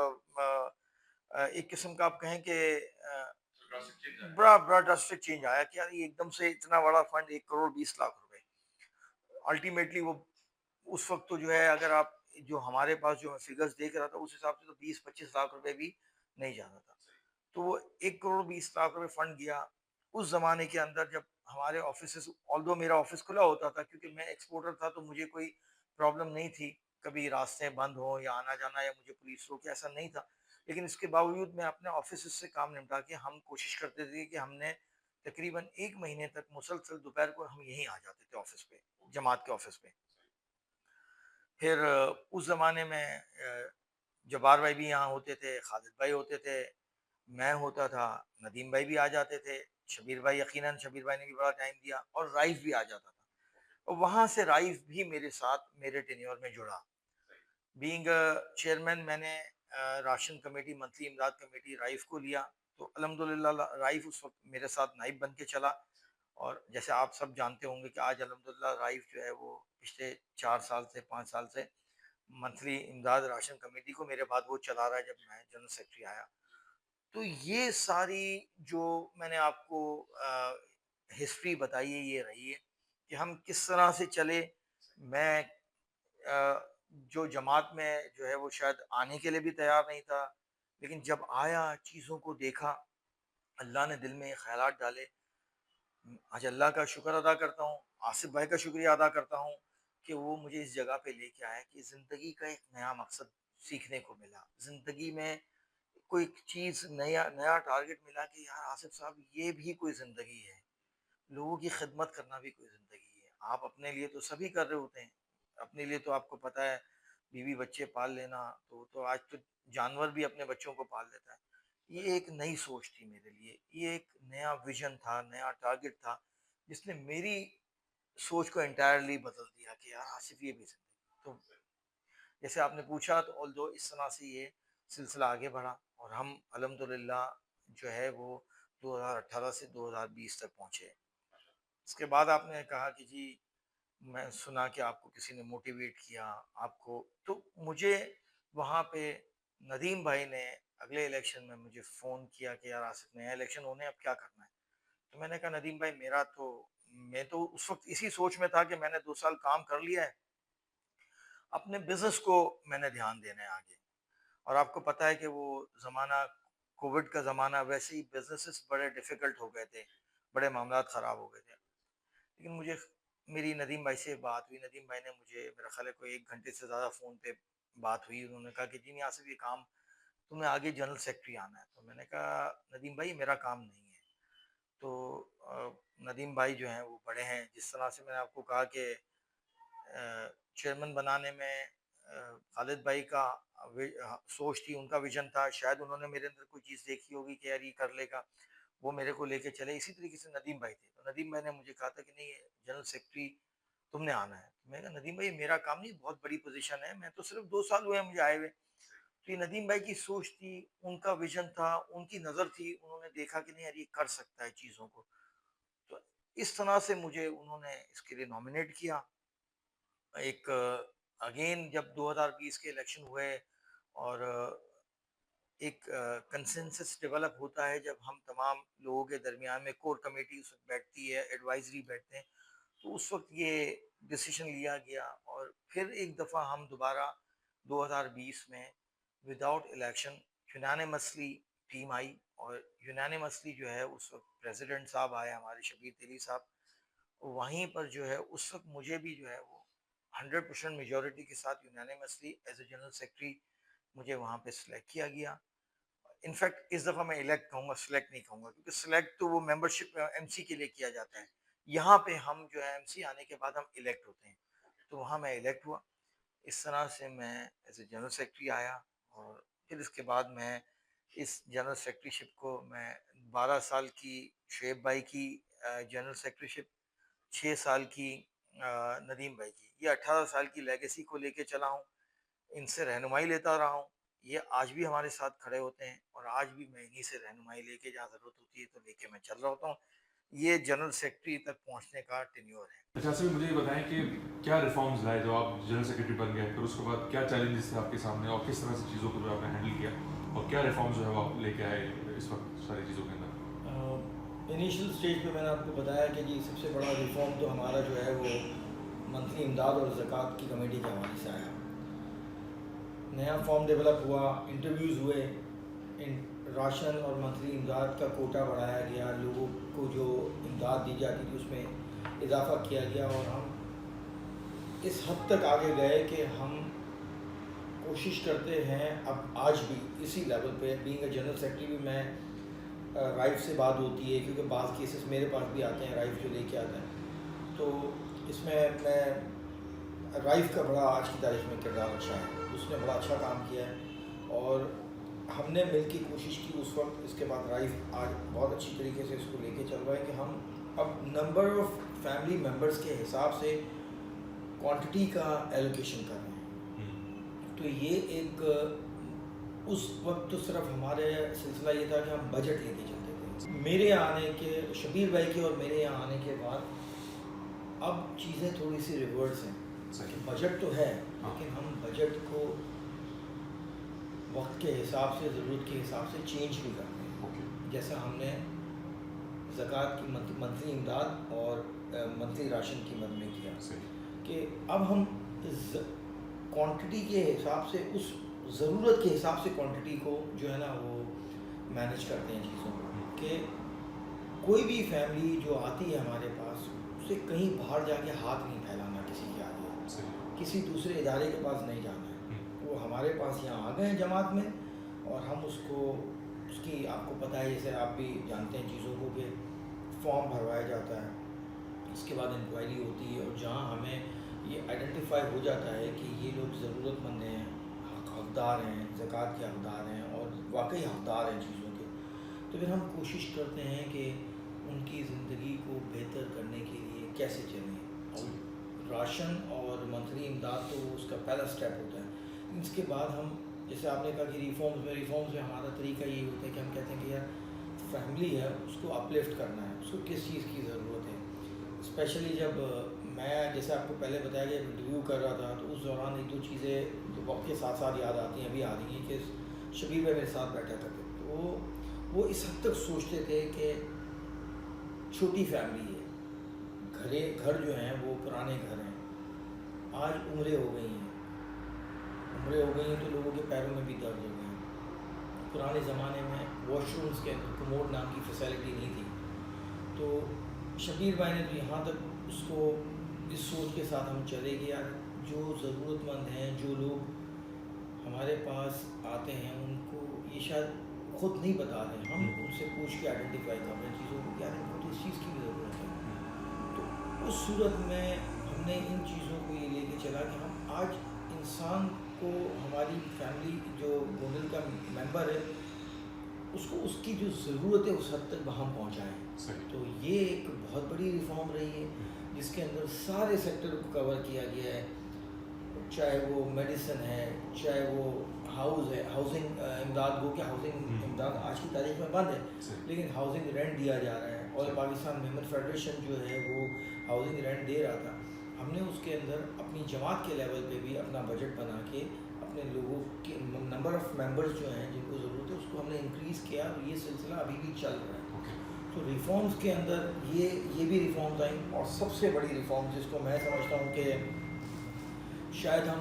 ایک قسم کا آپ کہیں کہ بڑا بڑا ڈراسٹک چینج آیا کہ یار یہ ایک دم سے اتنا بڑا فنڈ 1 کروڑ 20 لاکھ روپے. الٹیمیٹلی وہ اس وقت تو جو ہے اگر آپ جو ہمارے پاس جو فگرز دیکھ رہا تھا اس حساب سے تو 20 25 لاکھ روپے بھی نہیں جانا تھا. تو وہ 1 کروڑ 20 لاکھ روپے فنڈ گیا. اس زمانے کے اندر جب ہمارے آفیسز آلدو میرا آفس کھلا ہوتا تھا کیونکہ میں ایکسپورٹر تھا تو مجھے کوئی پرابلم نہیں تھی کبھی راستے بند ہوں یا آنا جانا یا مجھے پولیس روکے، ایسا نہیں تھا. لیکن اس کے باوجود میں اپنے آفیسز سے کام نمٹا کے ہم کوشش کرتے تھے کہ ہم نے تقریباً 1 مہینے تک مسلسل دوپہر کو ہم یہیں آ جاتے تھے آفس پہ، جماعت کے آفس پہ. پھر اس زمانے میں جبار بھائی بھی یہاں ہوتے تھے، خالد بھائی ہوتے تھے، میں ہوتا تھا، ندیم بھائی بھی آ جاتے تھے، شبیر بھائی یقیناً شبیر بھائی نے بھی بڑا ٹائم دیا، اور رائف بھی آ جاتا تھا. اور وہاں سے رائف بھی میرے ساتھ میرے ٹینیور میں جڑا. بینگ چیئرمین میں نے راشن کمیٹی منتھلی امداد کمیٹی رائف کو لیا، تو الحمدللہ رائف اس وقت میرے ساتھ نائب بن کے چلا. اور جیسے آپ سب جانتے ہوں گے کہ آج الحمدللہ رائف جو ہے وہ پچھلے 4 سال سے 5 سال سے منتھلی امداد راشن کمیٹی کو میرے بعد وہ چلا رہا ہے جب میں جنرل سیکرٹری آیا. تو یہ ساری جو میں نے آپ کو ہسٹری بتائی ہے یہ رہی ہے کہ ہم کس طرح سے چلے. میں جو جماعت میں جو ہے وہ شاید آنے کے لیے بھی تیار نہیں تھا، لیکن جب آیا چیزوں کو دیکھا، اللہ نے دل میں یہ خیالات ڈالے. آج اللہ کا شکر ادا کرتا ہوں، آصف بھائی کا شکریہ ادا کرتا ہوں کہ وہ مجھے اس جگہ پہ لے کے آیا کہ زندگی کا ایک نیا مقصد سیکھنے کو ملا. زندگی میں کوئی چیز نیا ٹارگٹ ملا کہ یار آصف صاحب یہ بھی کوئی زندگی ہے، لوگوں کی خدمت کرنا بھی کوئی زندگی ہے. آپ اپنے لیے تو سبھی کر رہے ہوتے ہیں، اپنے لیے تو آپ کو پتہ ہے بیوی بچے پال لینا، تو آج تو جانور بھی اپنے بچوں کو پال لیتا ہے. یہ ایک نئی سوچ تھی میرے لیے، یہ ایک نیا ویژن تھا، نیا ٹارگٹ تھا جس نے میری سوچ کو انٹائرلی بدل دیا کہ یار آصف یہ بھی زندگی. تو جیسے آپ نے پوچھا تو آلدو اس طرح سے یہ سلسلہ آگے بڑھا اور ہم الحمدللہ جو ہے وہ 2018 سے 2020 تک پہنچے. اس کے بعد آپ نے کہا کہ جی میں سنا کہ آپ کو کسی نے موٹیویٹ کیا آپ کو، تو مجھے وہاں پہ ندیم بھائی نے اگلے الیکشن میں مجھے فون کیا کہ یار آصف نیا الیکشن ہونے اب کیا کرنا ہے. تو میں نے کہا ندیم بھائی میں تو اس وقت اسی سوچ میں تھا کہ میں نے 2 سال کام کر لیا ہے، اپنے بزنس کو میں نے دھیان دینا ہے آگے. اور آپ کو پتہ ہے کہ وہ زمانہ کووڈ کا زمانہ، ویسے ہی بزنسز بڑے ڈیفیکلٹ ہو گئے تھے، بڑے معاملات خراب ہو گئے تھے. لیکن مجھے میری ندیم بھائی سے بات ہوئی، ندیم بھائی نے مجھے میرا خیال ہے کوئی 1 گھنٹے سے زیادہ فون پہ بات ہوئی. انہوں نے کہا کہ جی نہیں آصف یہ کام تمہیں آگے جنرل سیکرٹری آنا ہے. تو میں نے کہا ندیم بھائی میرا کام نہیں ہے. تو ندیم بھائی جو ہیں وہ بڑے ہیں، جس طرح سے میں نے آپ کو کہا کہ چیئرمین بنانے میں خالد بھائی کا سوچ تھی، ان کا ویژن تھا، شاید انہوں نے میرے اندر کوئی چیز دیکھی ہوگی کہ یار یہ کر لے گا، وہ میرے کو لے کے چلے. اسی طریقے سے ندیم بھائی تھے، تو ندیم بھائی نے مجھے کہا تھا کہ نہیں جنرل سیکرٹری تم نے آنا ہے. میں نے کہا ندیم بھائی میرا کام نہیں، بہت بڑی پوزیشن ہے، میں تو صرف 2 سال ہوئے ہیں مجھے آئے ہوئے. تو یہ ندیم بھائی کی سوچ تھی، ان کا ویژن تھا، ان کی نظر تھی، انہوں نے دیکھا کہ نہیں یار یہ کر سکتا ہے چیزوں کو. تو اس طرح سے مجھے انہوں نے اس کے لیے نامنیٹ کیا. ایک اگین جب 2020 کے الیکشن ہوئے اور ایک کنسنسس ڈیولپ ہوتا ہے جب ہم تمام لوگوں کے درمیان میں، کور کمیٹی اس وقت بیٹھتی ہے، ایڈوائزری بیٹھتے ہیں، تو اس وقت یہ ڈیسیشن لیا گیا. اور پھر ایک دفعہ ہم دوبارہ 2020 میں without election unanimously team I, اور یونانیمسلی جو ہے اس وقت پریزیڈنٹ صاحب آئے ہمارے شبیر تیلی صاحب. وہیں پر جو ہے اس وقت مجھے بھی جو ہے وہ 100% میجورٹی کے ساتھ unanimously as a general secretary مجھے وہاں پہ سلیکٹ کیا گیا. انفیکٹ اس دفعہ میں الیکٹ کہوں گا، سلیکٹ نہیں کہوں گا، کیونکہ سلیکٹ تو وہ ممبرشپ ایم سی کے لیے کیا جاتا ہے. یہاں پہ ہم جو ہے ایم سی آنے کے بعد ہم الیکٹ ہوتے ہیں، تو وہاں میں الیکٹ ہوا. اس طرح سے میں ایز اے جنرل سیکرٹری آیا، اور پھر اس کے بعد میں اس جنرل سیکرٹری شپ کو میں 12 سال کی شعیب بھائی کی جنرل سیکرٹری شپ، 6 سال کی ندیم بھائی کی، یہ 18 سال کی لیگیسی کو لے کے چلا ہوں، ان سے رہنمائی لیتا رہا ہوں. یہ آج بھی ہمارے ساتھ کھڑے ہوتے ہیں، اور آج بھی میں انہی سے رہنمائی لے کے جہاں ضرورت ہوتی ہے تو لے کے میں چل رہا ہوتا ہوں. یہ جنرل سیکرٹری تک پہنچنے کا ٹینیور ہے. اچھا سر، مجھے یہ بتائیں کہ کیا ریفارمز لائے جو آپ جنرل سیکرٹری بن گئے، پھر اس کے بعد کیا چیلنجز تھے آپ کے سامنے، اور کس طرح سے چیزوں کو جو آپ نے ہینڈل کیا، اور کیا ریفارمز جو ہے وہ آپ لے کے آئے اس وقت ساری چیزوں کے اندر؟ انیشیل سٹیج پہ میں نے آپ کو بتایا کہ جی سب سے بڑا ریفارم تو ہمارا جو ہے وہ منتھلی امداد اور زکوٰۃ کی کمیٹی کے حوالے سے آیا. نیا فارم ڈیولپ ہوا، انٹرویوز ہوئے، راشن اور منتھلی امداد کا کوٹا بڑھایا گیا، لوگوں کو جو امداد دی جاتی تھی اس میں اضافہ کیا گیا، اور ہم اس حد تک آگے گئے کہ ہم کوشش کرتے ہیں اب آج بھی اسی لیول پہ. بینگ اے جنرل سیکرٹری بھی میں رائف سے بات ہوتی ہے، کیونکہ بعض کیسز میرے پاس بھی آتے ہیں رائف جو لے کے آتے ہیں، تو اس میں رائف کا بڑا آج کی تاریخ میں کردار اچھا ہے، اس نے بڑا اچھا کام کیا ہے، اور ہم نے مل کے کوشش کی اس وقت. اس کے بعد رائف آج بہت اچھی طریقے سے اس کو لے کے چل رہا ہے کہ ہم اب نمبر آف فیملی ممبرس کے حساب سے کوانٹٹی کا ایلوکیشن کر رہے ہیں. تو یہ ایک اس وقت تو صرف ہمارے سلسلہ یہ تھا کہ ہم بجٹ لے کے چلتے تھے. میرے آنے کے، شبیر بھائی کے اور میرے یہاں آنے کے بعد اب چیزیں تھوڑی سی ریورس ہیں. بجٹ تو ہے لیکن ہم بجٹ کو وقت کے حساب سے، ضرورت کے حساب سے چینج بھی کرتے ہیں. جیسا ہم نے زکوٰۃ کی منتھلی امداد اور منتھلی راشن کی مد میں کیا کہ اب ہم کوانٹٹی کے حساب سے، اس ضرورت کے حساب سے کوانٹٹی کو جو ہے نا وہ مینیج کرتے ہیں چیزوں کو، کہ کوئی بھی فیملی جو آتی ہے ہمارے پاس اسے کہیں باہر جا کے ہاتھ نہیں پھیلانا کسی کے آگے، کسی دوسرے ادارے کے پاس نہیں جانا ہے. وہ ہمارے پاس یہاں آ گئے ہیں جماعت میں، اور ہم اس کو، اس کی آپ کو پتہ ہے، جیسے آپ بھی جانتے ہیں چیزوں کو، کہ فارم بھروایا جاتا ہے، اس کے بعد انکوائری ہوتی ہے، اور جہاں ہمیں یہ آئیڈینٹیفائی ہو جاتا ہے کہ یہ لوگ ضرورت مند ہیں، حقدار ہیں، زکوٰۃ کے حقدار ہیں اور واقعی حقدار ہیں چیزوں کے، تو پھر ہم کوشش کرتے ہیں کہ ان کی زندگی کو بہتر کرنے کے لیے کیسے چلیں. اور راشن اور منتھلی امداد تو اس کا پہلا سٹیپ ہوتا ہے. اس کے بعد ہم، جیسے آپ نے کہا کہ ریفارمز میں ہمارا طریقہ یہ ہوتا ہے کہ ہم کہتے ہیں کہ یار فیملی ہے اس کو اپلفٹ کرنا ہے، اس کو کس چیز کی ضرورت ہے. اسپیشلی جب میں، جیسے آپ کو پہلے بتایا کہ انٹرویو کر رہا تھا، تو اس دوران ایک دو چیزیں جو وقت کے ساتھ ساتھ یاد آتی ہیں، ابھی آ رہی ہیں، کہ شبیر بھائی میرے ساتھ بیٹھا کرتے تو وہ اس حد تک سوچتے تھے کہ چھوٹی فیملی ہے، گھر جو ہیں وہ پرانے گھر ہیں، آج عمریں ہو گئی ہیں تو لوگوں کے پیروں میں بھی درد ہو گئے ہیں. پرانے زمانے میں واش رومز کے اندر کموڈ نام کی فیسلٹی نہیں تھی، تو شبیر بھائی نے تو یہاں تک اس کو اس سوچ کے ساتھ ہم چلے کہ یار جو ضرورت مند ہیں، جو لوگ ہمارے پاس آتے ہیں، ان کو یہ شاید خود نہیں بتا رہے، ہم ان سے پوچھ کے آئیڈینٹیفائی کر رہے ہیں چیزوں کو، یار ان کو تو اس چیز کی بھی ضرورت ہے. تو اس صورت میں ہم نے ان چیزوں کو یہ لے کے چلا کہ ہم آج انسان کو، ہماری فیملی جو گونڈل کا ممبر ہے، اس کو اس کی جو ضرورت ہے اس حد تک وہاں پہنچائیں. تو یہ ایک بہت بڑی ریفارم رہی ہے جس کے اندر سارے سیکٹر کو کور کیا گیا ہے، چاہے وہ میڈیسن ہے، چاہے وہ ہاؤسنگ امداد ہو، کہ ہاؤسنگ امداد آج کی تاریخ میں بند ہے لیکن ہاؤسنگ رینٹ دیا جا رہا ہے، اور پاکستان ویمن فیڈریشن جو ہے وہ ہاؤسنگ رینٹ دے رہا تھا. ہم نے اس کے اندر اپنی جماعت کے لیول پہ بھی اپنا بجٹ بنا کے اپنے لوگوں کے نمبر آف ممبرز جو ہیں جن کو ضرورت ہے اس کو ہم نے انکریز کیا، اور یہ سلسلہ ابھی بھی چل رہا ہے. تو ریفارمز کے اندر یہ بھی ریفارمز آئیں، اور سب سے بڑی ریفارم جس کو میں سمجھتا ہوں کہ شاید ہم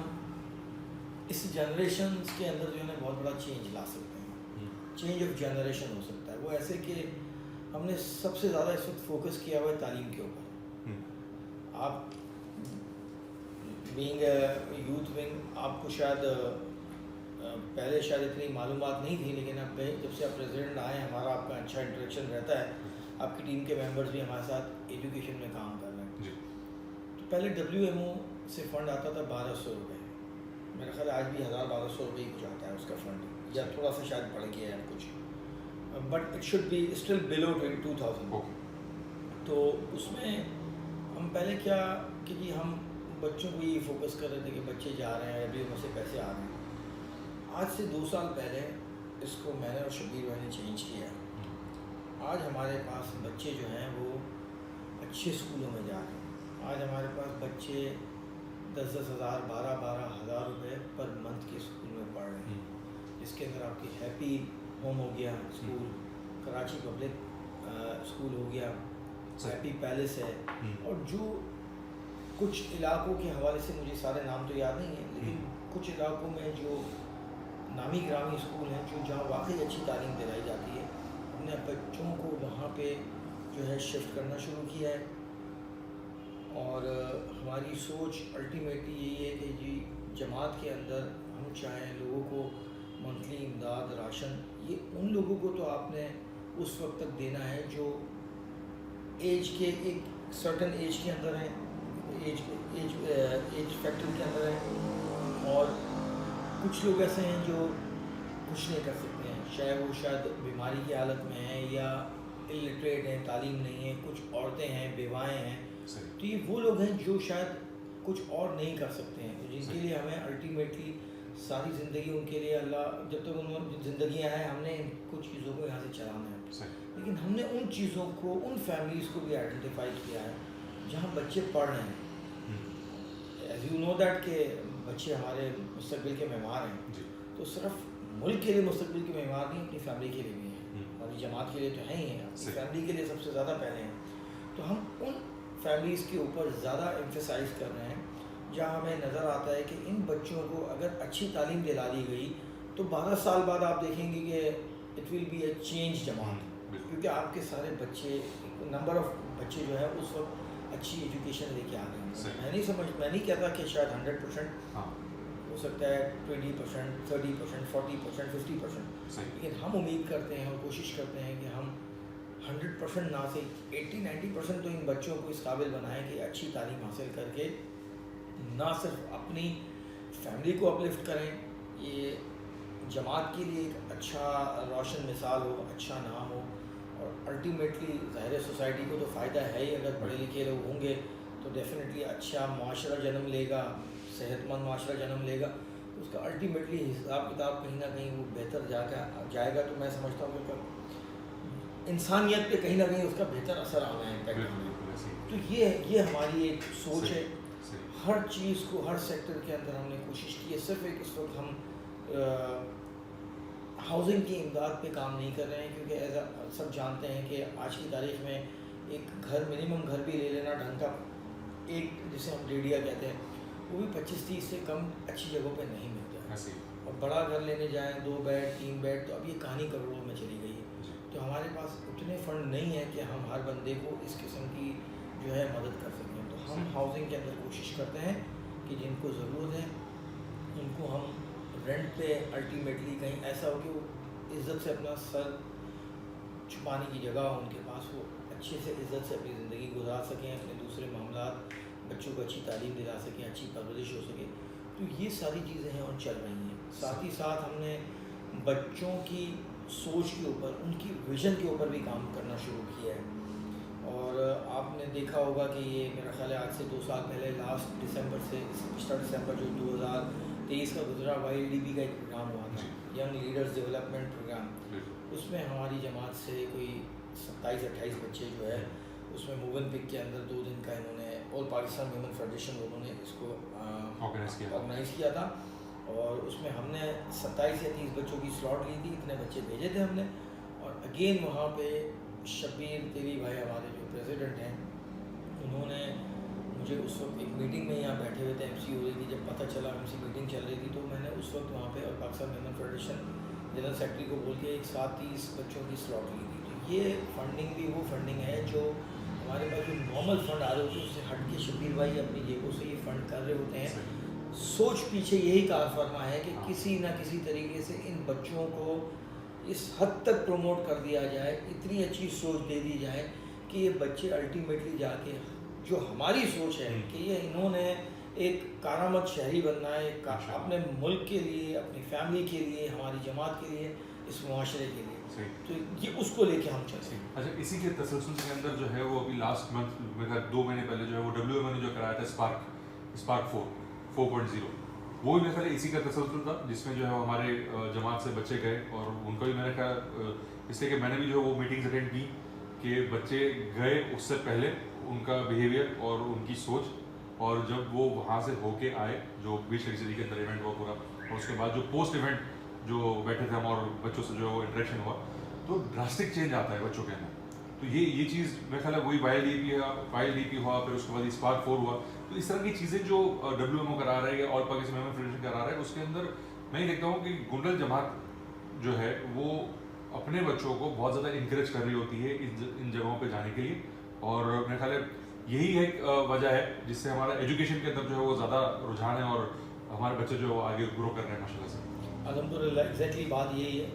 اس جنریشنز کے اندر جو ہے نا بہت بڑا چینج لا سکتے ہیں، چینج آف جنریشن ہو سکتا ہے. وہ ایسے کہ ہم نے سب سے زیادہ اس وقت فوکس کیا ہوا ہے تعلیم کے اوپر. آپ بینگ یوتھ ونگ، آپ کو شاید پہلے شاید اتنی معلومات نہیں تھی، لیکن اب جب سے آپ پریزیڈنٹ آئے ہیں ہمارا آپ کا اچھا انٹریکشن رہتا ہے، آپ کی ٹیم کے ممبرز بھی ہمارے ساتھ ایجوکیشن میں کام کر رہے ہیں. تو پہلے WMO سے فنڈ آتا تھا 1200 روپے، میرا خیال آج بھی 1000-1200 روپئے کچھ آتا ہے اس کا فنڈ، یا تھوڑا سا شاید بڑھ گیا ہے کچھ، but it should be still below 22,000. تو اس میں ہم پہلے کیا کہ جی ہم بچوں کو یہ فوکس کر رہے تھے کہ بچے جا رہے ہیں ابھی ان سے پیسے آ رہے ہیں. آج سے 2 سال پہلے اس کو میں نے اور شبیر بھائی نے چینج کیا. آج ہمارے پاس بچے جو ہیں وہ اچھے اسکولوں میں جا رہے ہیں. آج ہمارے پاس بچے 10,000 12,000 روپے پر منتھ کے اسکول میں پڑھ رہے ہیں، جس کے اندر آپ کی ہیپی ہوم ہو گیا اسکول، کراچی پبلک اسکول ہو گیا، ہیپی پیلس ہے، اور جو کچھ علاقوں کے حوالے سے مجھے سارے نام تو یاد نہیں ہیں، لیکن کچھ علاقوں میں جو نامی گرامی اسکول ہیں جہاں واقعی اچھی تعلیم دلائی جاتی ہے، ہم نے بچوں کو وہاں پہ جو ہے شفٹ کرنا شروع کیا ہے. اور ہماری سوچ الٹیمیٹلی یہی ہے کہ جی جماعت کے اندر ہم چاہیں لوگوں کو منتھلی امداد راشن، یہ ان لوگوں کو تو آپ نے اس وقت تک دینا ہے جو ایج کے ایک سرٹن ایج کے اندر ہیں، ایج فیکٹر کے اندر ہیں، اور کچھ لوگ ایسے ہیں جو کچھ نہیں کر سکتے ہیں، چاہے وہ شاید بیماری کی حالت میں ہیں یا الٹریٹ ہیں، تعلیم نہیں ہے، کچھ عورتیں ہیں، بیوائیں ہیں. تو یہ وہ لوگ ہیں جو شاید کچھ اور نہیں کر سکتے ہیں، جن کے لیے ہمیں الٹیمیٹلی ساری زندگی ان کے لیے اللہ جب تک ان زندگیاں ہیں ہم نے کچھ چیزوں کو یہاں سے چلانا ہے. لیکن ہم نے ان چیزوں کو ان فیملیز کو بھی آئیڈینٹیفائی کیا ہے جہاں بچے پڑھ رہے ہیں. ایز یو نو دیٹ کہ بچے ہمارے مستقبل کے معمار ہیں، تو صرف ملک کے لیے مستقبل کے معمار نہیں، اپنی فیملی کے لیے بھی ہیں، ہماری جماعت کے لیے تو ہیں ہی ہیں، اپنی فیملی کے لیے سب سے زیادہ پہلے ہیں. تو ہم ان فیملیز کے اوپر زیادہ ایمفیسائز کر رہے ہیں جہاں ہمیں نظر آتا ہے کہ ان بچوں کو اگر اچھی تعلیم دلا دی گئی تو 12 سال بعد آپ دیکھیں گے کہ it will be a change جماعت، کیونکہ آپ کے سارے بچے نمبر آف بچے جو ہے اس وقت اچھی ایجوکیشن لے کے آ رہے ہیں. میں نہیں کہتا کہ شاید 100% ہو سکتا ہے 20%, 30%, 40%, 50%، لیکن ہم امید کرتے ہیں اور کوشش کرتے ہیں کہ ہم 100% نہ سے 80-90% تو ان بچوں کو اس قابل بنائیں کہ اچھی تعلیم حاصل کر کے نہ صرف اپنی فیملی کو اپلفٹ کریں، یہ جماعت کے لیے ایک اچھا روشن مثال ہو، اچھا نام ہو، اور الٹیمیٹلی ظاہر سوسائٹی کو تو فائدہ ہے ہی، اگر پڑھے لکھے لوگ ہوں گے تو ڈیفینیٹلی اچھا معاشرہ جنم لے گا، صحت مند معاشرہ جنم لے گا، اس کا الٹیمیٹلی حساب کتاب کہیں نہ کہیں وہ بہتر جائے گا. تو میں سمجھتا ہوں کہ انسانیت پہ کہیں نہ کہیں اس کا بہتر اثر آنا ہے، امپیکٹ آنا ہے. تو یہ ہماری ایک سوچ ہے. ہر چیز کو ہر سیکٹر کے اندر ہم نے کوشش کی ہے. صرف ایک اس وقت ہم ہاؤسنگ کی امداد پہ کام نہیں کر رہے ہیں، کیونکہ ایز سب جانتے ہیں کہ آج کی تاریخ میں ایک گھر منیمم گھر بھی لے لینا ڈھنگ کا، ایک جسے ہم ڈیڈیا کہتے ہیں، وہ بھی 25-30 سے کم اچھی جگہوں پہ نہیں ملتا ہے. اور بڑا گھر لینے جائیں 2 بیڈ 3 بیڈ تو اب یہ کہانی کروڑوں میں چلی گئی ہے. تو ہمارے پاس اتنے فنڈ نہیں ہیں کہ ہم ہر بندے کو اس قسم کی جو ہے مدد کر سکیں. تو ہم ہاؤسنگ کے اندر کوشش کرتے ہیں کہ جن کو ضرورت ہے ان کو ہم رینٹ پہ الٹیمیٹلی کہیں ایسا ہو کہ وہ عزت سے اپنا سر چھپانے کی جگہ ہو ان کے پاس، وہ اچھے سے عزت سے اپنی زندگی گزار سکیں، اپنے دوسرے معاملات بچوں کو اچھی تعلیم دلا سکیں، اچھی پرورش ہو سکے. تو یہ ساری چیزیں ہیں اور چل رہی ہیں. ساتھ ہی ساتھ ہم نے بچوں کی سوچ کے اوپر، ان کی ویژن کے اوپر بھی کام کرنا شروع کیا ہے. اور آپ نے دیکھا ہوگا کہ یہ میرا خیال ہے آج سے 2 سال پہلے لاسٹ دسمبر سے پچھلا دسمبر جو 2023 کا گزرا YLDB کا ایک پروگرام ہوا تھا، ینگ لیڈرز ڈیولپمنٹ پروگرام. اس میں ہماری جماعت سے کوئی 27-28 بچے جو ہے اس میں موون پک کے اندر 2 دن کا انہوں نے آل پاکستان ویمن فیڈریشن انہوں نے اس کو آرگنائز کیا تھا. اور اس میں ہم نے 27 یا 30 بچوں کی سلاٹ لی تھی، اتنے بچے بھیجے تھے ہم نے. اور اگین وہاں پہ شبیر تیری بھائی ہمارے جو پریزیڈنٹ ہیں، انہوں نے مجھے اس وقت ایک میٹنگ میں یہاں بیٹھے ہوئے تھے، MC ہو رہی تھی، جب پتہ چلا MC میٹنگ چل رہی تھی، تو میں نے اس وقت وہاں پہ اور Pakistan women federation general secretary کو بول کے ایک ساتھ 30 بچوں کی سلاٹ لی تھی. تو یہ فنڈنگ بھی وہ فنڈنگ ہے جو ہمارے پاس جو نارمل فنڈ آ رہے ہوتے ہیں اس سے ہٹ کے شبیر بھائی اپنی جیبوں سے یہ فنڈ کر رہے ہوتے ہیں. سوچ پیچھے یہی کار فرما ہے کہ کسی نہ کسی طریقے سے ان بچوں کو اس حد تک پروموٹ کر دیا جائے، اتنی اچھی سوچ دے دی جائے کہ یہ بچے الٹیمیٹلی جا کے جو ہماری سوچ ہے کہ یہ انہوں نے ایک کارآمد شہری بننا ہے، اپنے ملک کے لیے، اپنی فیملی کے لیے، ہماری جماعت کے لیے، اس معاشرے کے لیے، تو یہ اس کو لے کے ہم چلیں. اچھا، اسی کے تسلسل کے اندر جو ہے وہ ابھی لاسٹ منتھ میرا 2 مہینے پہلے جو ہے وہ WMO نے جو کرایا تھا اسپارک 4.0، وہ بھی میرے خیال اسی کا تسلسل تھا، جس میں جو ہے ہمارے جماعت سے بچے گئے، اور ان کا بھی میرا خیال اس لیے کہ میں نے بھی جو ہے وہ میٹنگز اٹینڈ کی کہ بچے گئے اس سے پہلے ان کا بیہیویئر اور ان کی سوچ، اور جب وہ وہاں سے ہو کے آئے جو بیچ کے اندر ایونٹ ہوا پورا، اور اس کے بعد جو پوسٹ ایونٹ جو بیٹھے تھے ہم اور بچوں سے جو انٹریکشن ہوا، تو ڈراسٹک چینج آتا ہے بچوں کے اندر. تو یہ چیز میرا خیال ہے وہی وائلڈ ای پی ہوا، پھر اس کے بعد اسپارک 4 ہوا. تو اس طرح کی چیزیں جو WMO کرا رہا ہے یا آل پاکستان ویمن فیڈریشن کرا رہا ہے، اس کے اندر میں یہ دیکھتا ہوں کہ گنڈل جماعت جو ہے وہ اپنے بچوں کو بہت زیادہ انکریج کر رہی ہوتی ہے ان جگہوں پہ جانے کے لیے، اور میرا خیال ہے یہی ایک وجہ ہے جس سے ہمارا ایجوکیشن کے اندر جو ہے وہ زیادہ رجحان ہے، اور ہمارے بچے جو ہے وہ آگے گرو کر رہے ہیں ماشاء اللہ سے. الحمدللہ ایگزیکٹلی بات یہی ہے.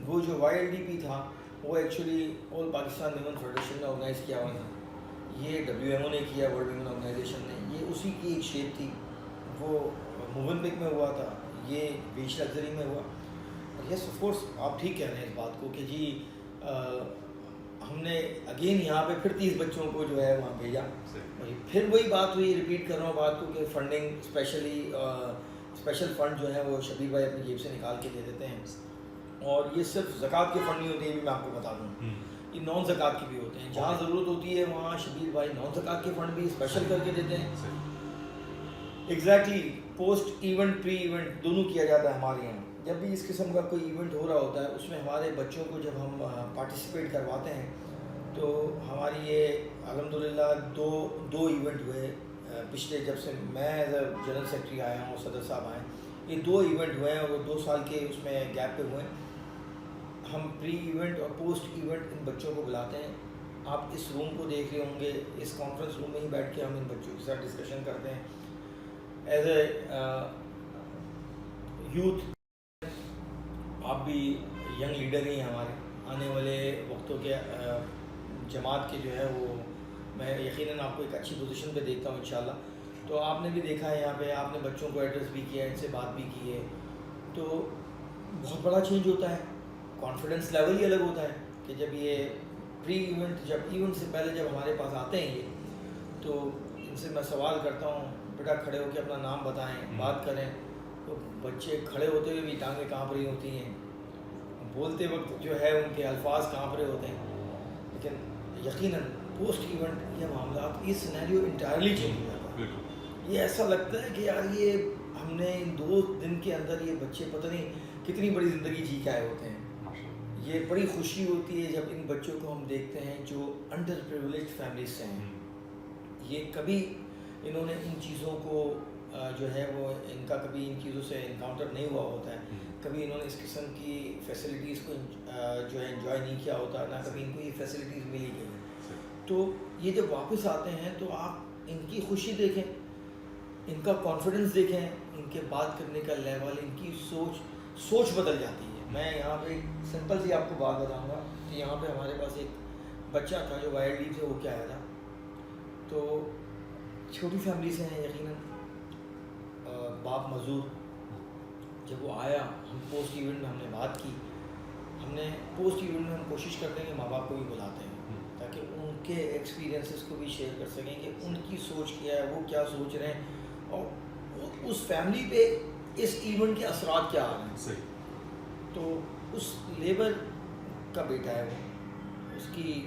وہ جو YLDP تھا وہ actually all Pakistan women federation نے آرگنائز کیا ہوا تھا. یہ WMO نے کیا، ورلڈ ویمن آرگنائزیشن نے. یہ اسی کی ایک شیپ تھی. وہ موونپک میں ہوا تھا، یہ بیچ لگژری میں ہوا. یس آف کورس آپ ٹھیک کہہ رہے ہیں اس بات کو کہ جی ہم نے اگین یہاں پہ پھر 30 بچوں کو جو ہے وہاں بھیجا. پھر وہی بات ہوئی، ریپیٹ کر رہا ہوں بات کو، کہ فنڈنگ اسپیشل فنڈ جو ہے وہ شبیر بھائی اپنی جیب سے نکال کے دے دیتے ہیں. اور یہ صرف زکوٰۃ کے فنڈ نہیں ہوتے، یہ بھی میں آپ کو بتا دوں، یہ نان زکوٰۃ کے بھی ہوتے ہیں. جہاں ضرورت ہوتی ہے وہاں شبیر بھائی نان زکوٰۃ کے فنڈ بھی اسپیشل کر کے دیتے ہیں. ایگزیکٹلی پوسٹ ایونٹ پری ایونٹ دونوں کیا جاتا ہے ہمارے یہاں. جب بھی اس قسم کا کوئی ایونٹ ہو رہا ہوتا ہے اس میں ہمارے بچوں کو جب ہم پارٹیسپیٹ کرواتے ہیں تو ہماری یہ الحمدللہ دو ایونٹ ہوئے پچھلے، جب سے میں ایز اے جنرل سیکرٹری آیا ہوں، صدر صاحب آئے، یہ 2 ایونٹ ہوئے ہیں، اور 2 سال کے اس میں گیپ پہ ہوئے ہیں. ہم پری ایونٹ اور پوسٹ ایونٹ ان بچوں کو بلاتے ہیں. آپ اس روم کو دیکھ رہے ہوں گے، اس کانفرنس روم میں ہی بیٹھ کے ہم ان بچوں کے ساتھ ڈسکشن کرتے ہیں. ایز اے یوتھ آپ بھی ینگ لیڈر ہی ہیں ہمارے، آنے والے وقتوں کے جماعت کے جو ہے وہ میں یقیناً آپ کو ایک اچھی پوزیشن پہ دیکھتا ہوں انشاءاللہ. تو آپ نے بھی دیکھا ہے یہاں پہ، آپ نے بچوں کو ایڈریس بھی کیا ہے، ان سے بات بھی کی ہے، تو بہت بڑا چینج ہوتا ہے. کانفیڈنس لیول ہی الگ ہوتا ہے کہ جب یہ پری ایونٹ، جب ایونٹ سے پہلے جب ہمارے پاس آتے ہیں یہ، تو ان سے میں سوال کرتا ہوں، بیٹا کھڑے ہو کے اپنا نام بتائیں، بات کریں. تو بچے کھڑے ہوتے ہوئے بھی ٹانگیں کانپ رہی ہوتی ہیں، بولتے وقت جو ہے ان کے الفاظ کانپ رہے ہوتے ہیں. لیکن یقیناً پوسٹ ایونٹ یہ معاملات، یہ سینیریو انٹائرلی چینج ہو جاتا ہے. یہ ایسا لگتا ہے کہ یار یہ ہم نے ان 2 دن کے اندر یہ بچے پتہ نہیں کتنی بڑی زندگی جی کے آئے ہوتے ہیں. یہ بڑی خوشی ہوتی ہے جب ان بچوں کو ہم دیکھتے ہیں جو انڈر پریولیجڈ فیملیز سے ہیں. یہ کبھی انہوں نے ان چیزوں کو جو ہے وہ ان کا کبھی ان چیزوں سے انکاؤنٹر نہیں ہوا ہوتا ہے، کبھی انہوں نے اس قسم کی فیسلٹیز کو جو ہے انجوائے نہیں کیا ہوتا، نہ کبھی ان کو یہ فیسلٹیز ملی گئی. تو یہ جب واپس آتے ہیں تو آپ ان کی خوشی دیکھیں، ان کا کانفیڈنس دیکھیں، ان کے بات کرنے کا لیول، ان کی سوچ بدل جاتی ہے. میں یہاں پہ ایک سمپل سی آپ کو بات بتاؤں گا کہ یہاں پہ ہمارے پاس ایک بچہ تھا جو YLD سے ہو کے آیا تھا. تو چھوٹی فیملی سے ہیں یقیناً، باپ مزدور. جب وہ آیا، ہم پوسٹ ایونٹ میں ہم نے بات کی. ہم نے پوسٹ ایونٹ میں ہم کوشش کرتے ہیں کہ ماں باپ کو بھی بلاتے ہیں تاکہ ان کے ایکسپیرینسز کو بھی شیئر کر سکیں کہ ان کی سوچ کیا ہے، وہ کیا سوچ رہے ہیں، اور اس فیملی پہ اس ایونٹ کے اثرات کیا آ رہے ہیں. تو اس لیبر کا بیٹا ہے، وہ اس کی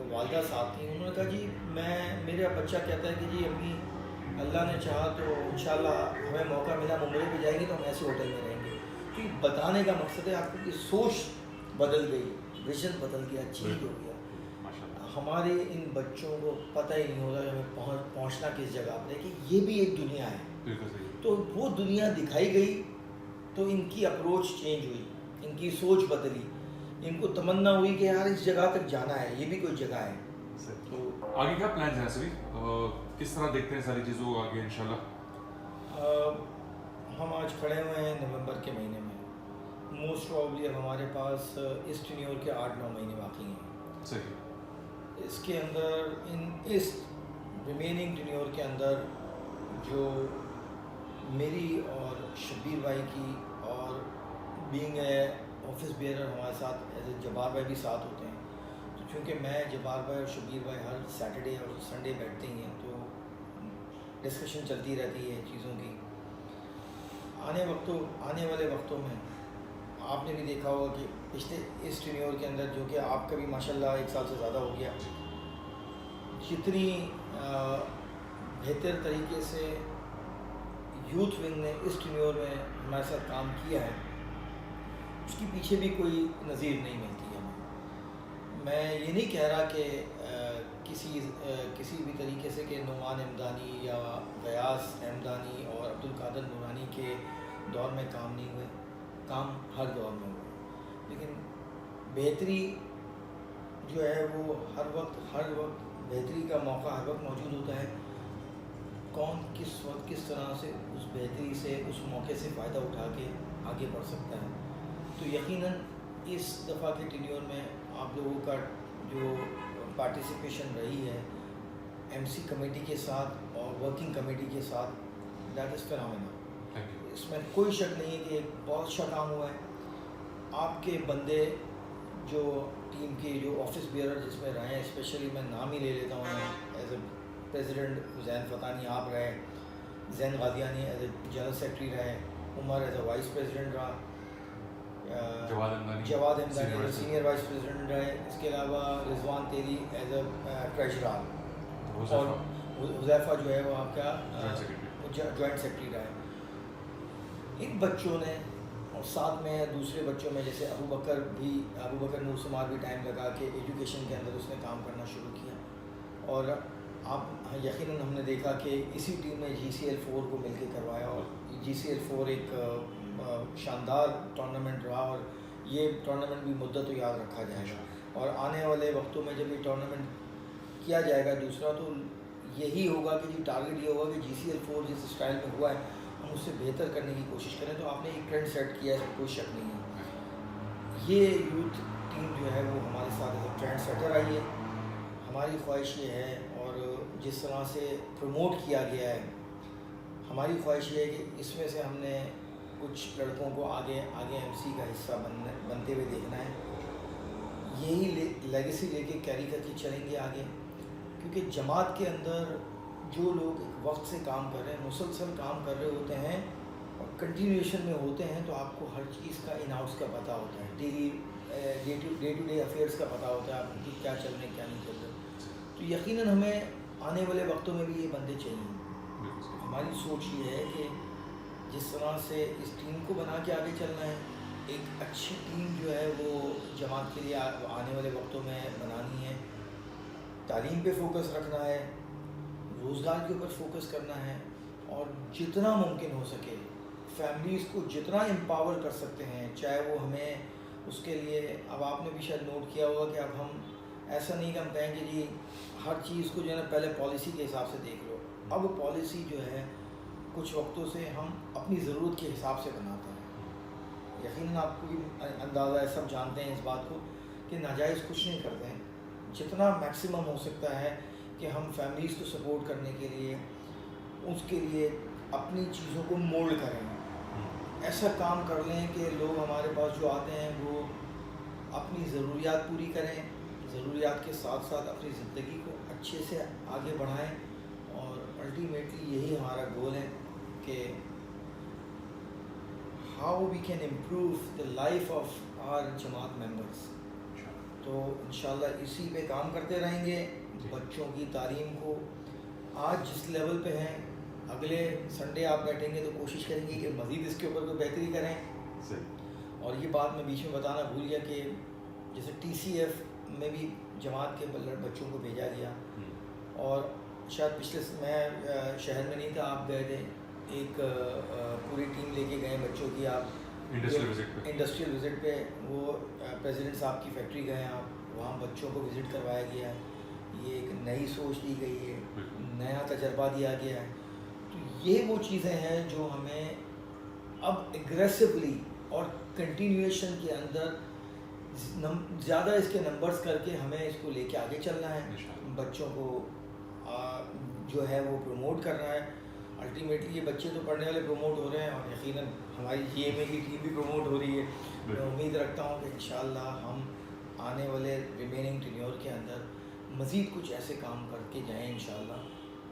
والدہ صاحب تھیں. انہوں نے کہا جی میرا بچہ کہتا ہے کہ جی امی اللہ نے چاہا تو انشاءاللہ ہمیں موقع ملا ممبئی پہ جائیں گے تو ہم ایسے ہوٹل میں رہیں گے. تو یہ بتانے کا مقصد ہے آپ کو کہ سوچ بدل گئی، ویژن بدل گیا، چینج ہو گیا. ہمارے ان بچوں کو پتہ ہی نہیں ہوتا کہ ہمیں پہنچنا کس جگہ پہ، کہ یہ بھی ایک دنیا ہے. تو وہ دنیا دکھائی گئی تو ان کی اپروچ چینج ہوئی، ان کی سوچ بدلی، ان کو تمنا ہوئی کہ یار اس جگہ تک جانا ہے، یہ بھی کوئی جگہ ہے. تو آگے کیا پلانز ہیں سبھی، کس طرح دیکھتے ہیں ساری چیزوں کو آگے انشاءاللہ؟ ہم آج کھڑے ہوئے ہیں نومبر کے مہینے میں. موسٹ پرابلی اب ہمارے پاس اس ٹینیور کے 8-9 مہینے باقی ہیں. صحیح. اس کے اندر اس ریمیننگ ٹینیور کے اندر جو میری اور شبیر بھائی کی اور بینگ اے آفس بیئرر ہمارے ساتھ ایز اے جبار بھائی بھی ساتھ ہوتے ہیں. تو چونکہ میں جبار بھائی اور شبیر بھائی ہر سیٹرڈے اور سنڈے بیٹھتے ہی ہیں تو ڈسکشن چلتی رہتی ہے چیزوں کی. آنے والے وقتوں میں آپ نے بھی دیکھا ہوگا کہ پچھلے اس ٹینیور کے اندر جو کہ آپ کا بھی ماشاءاللہ 1 سال سے زیادہ ہو گیا, جتنی بہتر طریقے سے یوتھ ونگ نے اس ٹینیور میں ہمارے ساتھ کام کیا ہے اس کی پیچھے بھی کوئی نظیر نہیں ملتی ہمیں. میں یہ نہیں کہہ رہا کہ کسی بھی طریقے سے کہ نعمان حمدانی یا غیاث حمدانی اور عبدالقادر نورانی کے دور میں کام نہیں ہوئے, کام ہر دور میں ہوئے, لیکن بہتری جو ہے وہ ہر وقت بہتری کا موقع ہر وقت موجود ہوتا ہے. کون کس وقت کس طرح سے اس بہتری سے اس موقع سے فائدہ اٹھا کے آگے بڑھ سکتا ہے. تو یقیناً اس دفعہ کے ٹینیور میں آپ لوگوں کا جو پارٹیسپیشن رہی ہے ایم سی کمیٹی کے ساتھ اور ورکنگ کمیٹی کے ساتھ, دیٹ از فینامینل. اس میں کوئی شک نہیں ہے کہ ایک بہت اچھا کام ہوا ہے. آپ کے بندے جو ٹیم کے جو آفس بیئرر جس میں رہے ہیں, اسپیشلی میں نام ہی لے لیتا ہوں, ایز اے پریزیڈنٹ حسین فتانی آپ رہے, Zain Ghadiani as a general secretary رہے, Umar as a vice president رہا, Jawad Hamdani as a senior vice president رہے, اس کے علاوہ رضوان تیری ایز اے ٹریجرر, اور حذیفہ جو ہے وہ آپ کا جوائنٹ سیکرٹری رہے. ان بچوں نے اور ساتھ میں دوسرے بچوں میں جیسے ابو بکر نور سمار بھی ٹائم لگا کہ ایجوکیشن کے اندر اس نے کام کرنا شروع کیا. اور آپ یقیناً ہم نے دیکھا کہ اسی ٹیم میں GCL4 کو مل کے کروایا, اور GCL4 ایک شاندار ٹورنامنٹ رہا, اور یہ ٹورنامنٹ بھی مدت تو یاد رکھا جائے گا. اور آنے والے وقتوں میں جب یہ ٹورنامنٹ کیا جائے گا دوسرا, تو یہی ہوگا کہ جی ٹارگیٹ یہ ہوگا کہ GCL4 جس اسٹائل میں ہوا ہے ہم اس سے بہتر کرنے کی کوشش کریں. تو آپ نے ایک ٹرینڈ سیٹ کیا ہے, اس میں کوئی شک نہیں ہے. یہ یوتھ ٹیم جو ہے وہ ہمارے ساتھ ایک ٹرینڈ سیٹر آئی ہے. ہماری خواہش یہ ہے, اور جس طرح سے پروموٹ کیا گیا ہے, ہماری خواہش یہ ہے کہ اس میں سے ہم نے کچھ لڑکوں کو آگے MC کا حصہ بنتے ہوئے دیکھنا ہے. یہی لیگیسی لے کے کیری کر کے چلیں گے آگے, کیونکہ جماعت کے اندر جو لوگ ایک وقت سے کام کر رہے ہیں, مسلسل کام کر رہے ہوتے ہیں اور کنٹینیویشن میں ہوتے ہیں, تو آپ کو ہر چیز کا ان آؤٹس کا پتہ ہوتا ہے, ڈے ٹو ڈے افیئرس کا پتہ ہوتا ہے آپ کو کیا چل رہے ہیں کیا نہیں چل رہے. تو یقیناً ہمیں آنے والے وقتوں میں بھی یہ بندے چاہیے. ہماری سوچ یہ ہے کہ جس طرح سے اس ٹیم کو بنا کے آگے چلنا ہے, ایک اچھی ٹیم جو ہے وہ جماعت کے لیے آنے والے وقتوں میں بنانی ہے. تعلیم پہ فوکس رکھنا ہے, روزگار کے اوپر فوکس کرنا ہے, اور جتنا ممکن ہو سکے فیملیز کو جتنا امپاور کر سکتے ہیں, چاہے وہ ہمیں اس کے لیے, اب آپ نے بھی شاید نوٹ کیا ہوگا کہ اب ہم ایسا نہیں کہ ہم کہیں کہ جی ہر چیز کو جو ہے نا پہلے پالیسی کے حساب سے دیکھ لو. اب پالیسی جو ہے کچھ وقتوں سے ہم اپنی ضرورت کے حساب سے بناتے ہیں. یقیناً آپ کو بھی اندازہ ہے, سب جانتے ہیں اس بات کو کہ ناجائز کچھ نہیں کرتے ہیں. جتنا میکسیمم ہو سکتا ہے کہ ہم فیملیز کو سپورٹ کرنے کے لیے اس کے لیے اپنی چیزوں کو مولڈ کریں, ایسا کام کر لیں کہ لوگ ہمارے پاس جو آتے ہیں وہ اپنی ضروریات پوری کریں, ضروریات کے ساتھ ساتھ اپنی زندگی کو اچھے سے آگے بڑھائیں. اور الٹیمیٹلی یہی ہمارا گول ہے کہ how we can improve the life of our جماعت ممبرس. تو انشاءاللہ اسی پہ کام کرتے رہیں گے. بچوں کی تعلیم کو آج جس لیول پہ ہیں, اگلے سنڈے آپ بیٹھیں گے تو کوشش کریں گے کہ مزید اس کے اوپر کوئی بہتری کریں. اور یہ بات میں بیچ میں بتانا بھول گیا کہ جیسے TCF میں بھی جماعت کے بچوں کو بھیجا گیا, اور شاید پچھلے میں شہر میں نہیں تھا, آپ گئے تھے, ایک پوری ٹیم لے کے گئے بچوں کی, آپ انڈسٹریل وزٹ پہ, وہ پریزیڈنٹ صاحب کی فیکٹری گئے آپ, وہاں بچوں کو وزٹ کروایا گیا ہے. یہ ایک نئی سوچ دی گئی ہے, نیا تجربہ دیا گیا ہے. تو یہ وہ چیزیں ہیں جو ہمیں اب ایگریسولی اور کنٹینیویشن کے اندر زیادہ اس کے نمبرز کر کے ہمیں اس کو لے کے آگے چلنا ہے. بچوں کو جو ہے وہ پروموٹ کر رہا ہے. الٹیمیٹلی یہ بچے تو پڑھنے والے پروموٹ ہو رہے ہیں اور یقیناً ہماری جی ایم اے کی ٹیم بھی پروموٹ ہو رہی ہے. میں امید رکھتا ہوں کہ انشاءاللہ ہم آنے والے ریمیننگ ٹینیور کے اندر مزید کچھ ایسے کام کر کے جائیں انشاءاللہ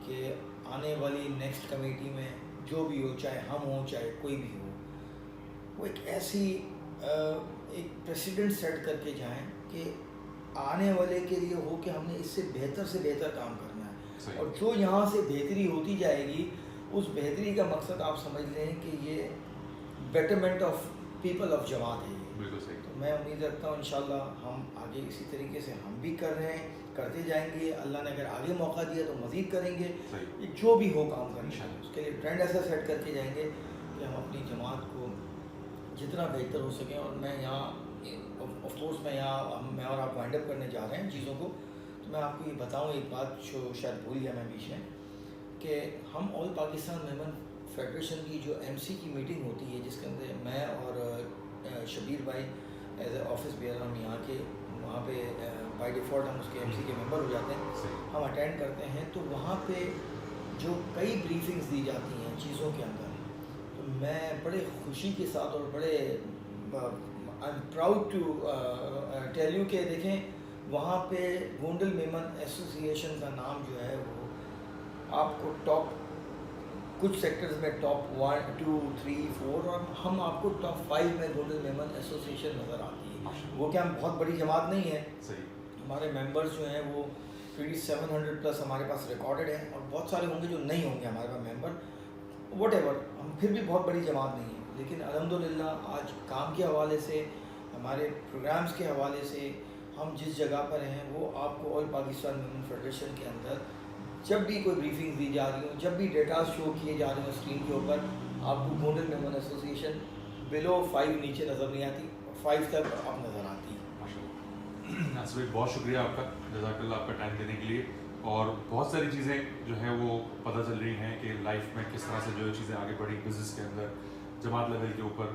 کہ آنے والی نیکسٹ کمیٹی میں جو بھی ہو, چاہے ہم ہوں چاہے کوئی بھی ہو, وہ ایک ایسی ایک پریسیڈنٹ سیٹ کر کے جائیں کہ آنے والے کے لیے ہو کہ ہم نے اس سے بہتر کام کرنا ہے. اور جو یہاں سے بہتری ہوتی جائے گی, اس بہتری کا مقصد آپ سمجھ لیں کہ یہ بیٹرمنٹ آف پیپل آف جماعت ہے. بالکل صحیح. تو میں امید رکھتا ہوں انشاءاللہ ہم آگے اسی طریقے سے ہم بھی کر رہے ہیں, کرتے جائیں گے. اللہ نے اگر آگے موقع دیا تو مزید کریں گے. جو بھی ہو کام کریں گے اس کے لیے ٹرینڈ ایسا سیٹ کر کے جائیں گے کہ ہم اپنی جماعت کو جتنا بہتر ہو سکیں. اور میں یہاں آف کورس میں اور آپ وائنڈ اپ کرنے جا رہے ہیں چیزوں کو, تو میں آپ کو یہ بتاؤں ایک بات جو شاید بھول گیا میں بیچ میں, کہ ہم آل پاکستان میمن فیڈریشن کی جو ایم سی کی میٹنگ ہوتی ہے جس کے اندر میں اور شبیر بھائی ایز اے آفس بیئر ہم یہاں کے وہاں پہ بائی ڈیفالٹ ہم اس کے ایم سی کے ممبر ہو جاتے ہیں, ہم اٹینڈ کرتے ہیں. تو وہاں پہ جو کئی بریفنگز دی جاتی ہیں چیزوں کے اندر, تو میں بڑے خوشی کے ساتھ اور بڑے I am proud to tell you کہ دیکھیں وہاں پہ گونڈل میمن ایسوسیشن کا نام جو ہے وہ آپ کو ٹاپ کچھ سیکٹرز میں ٹاپ 1 2 3 4 اور ہم آپ کو ٹاپ 5 میں گونڈل میمن ایسوسیشن نظر آتی ہے. وہ کہ ہم بہت بڑی جماعت نہیں ہے, ہمارے ممبرز جو ہیں وہ 700+ ہمارے پاس ریکارڈڈ ہیں, اور بہت سارے ہوں گے جو نہیں ہوں گے ہمارے پاس ممبر, واٹ ایور. ہم پھر بھی بہت بڑی جماعت نہیں ہے, لیکن الحمدللہ آج کام کے حوالے سے, ہمارے پروگرامز کے حوالے سے ہم جس جگہ پر ہیں وہ آپ کو آل پاکستان میمن فیڈریشن کے اندر جب بھی کوئی بریفنگ دی جا رہی ہوں, جب بھی ڈیٹا شو کیے جا رہے ہیں اسکرین کے اوپر, آپ کو گونڈل میمن ایسوسیشن بلو 5 نیچے نظر نہیں آتی, 5 تک اب نظر آتی ہے. ناصر بھائی بہت شکریہ آپ کا, جزاک اللہ آپ کا ٹائم دینے کے لیے. اور بہت ساری چیزیں جو ہیں وہ پتہ چل رہی ہیں کہ لائف میں کس طرح سے جو چیزیں آگے بڑھی, بزنس کے اندر, جماعت لیول کے اوپر,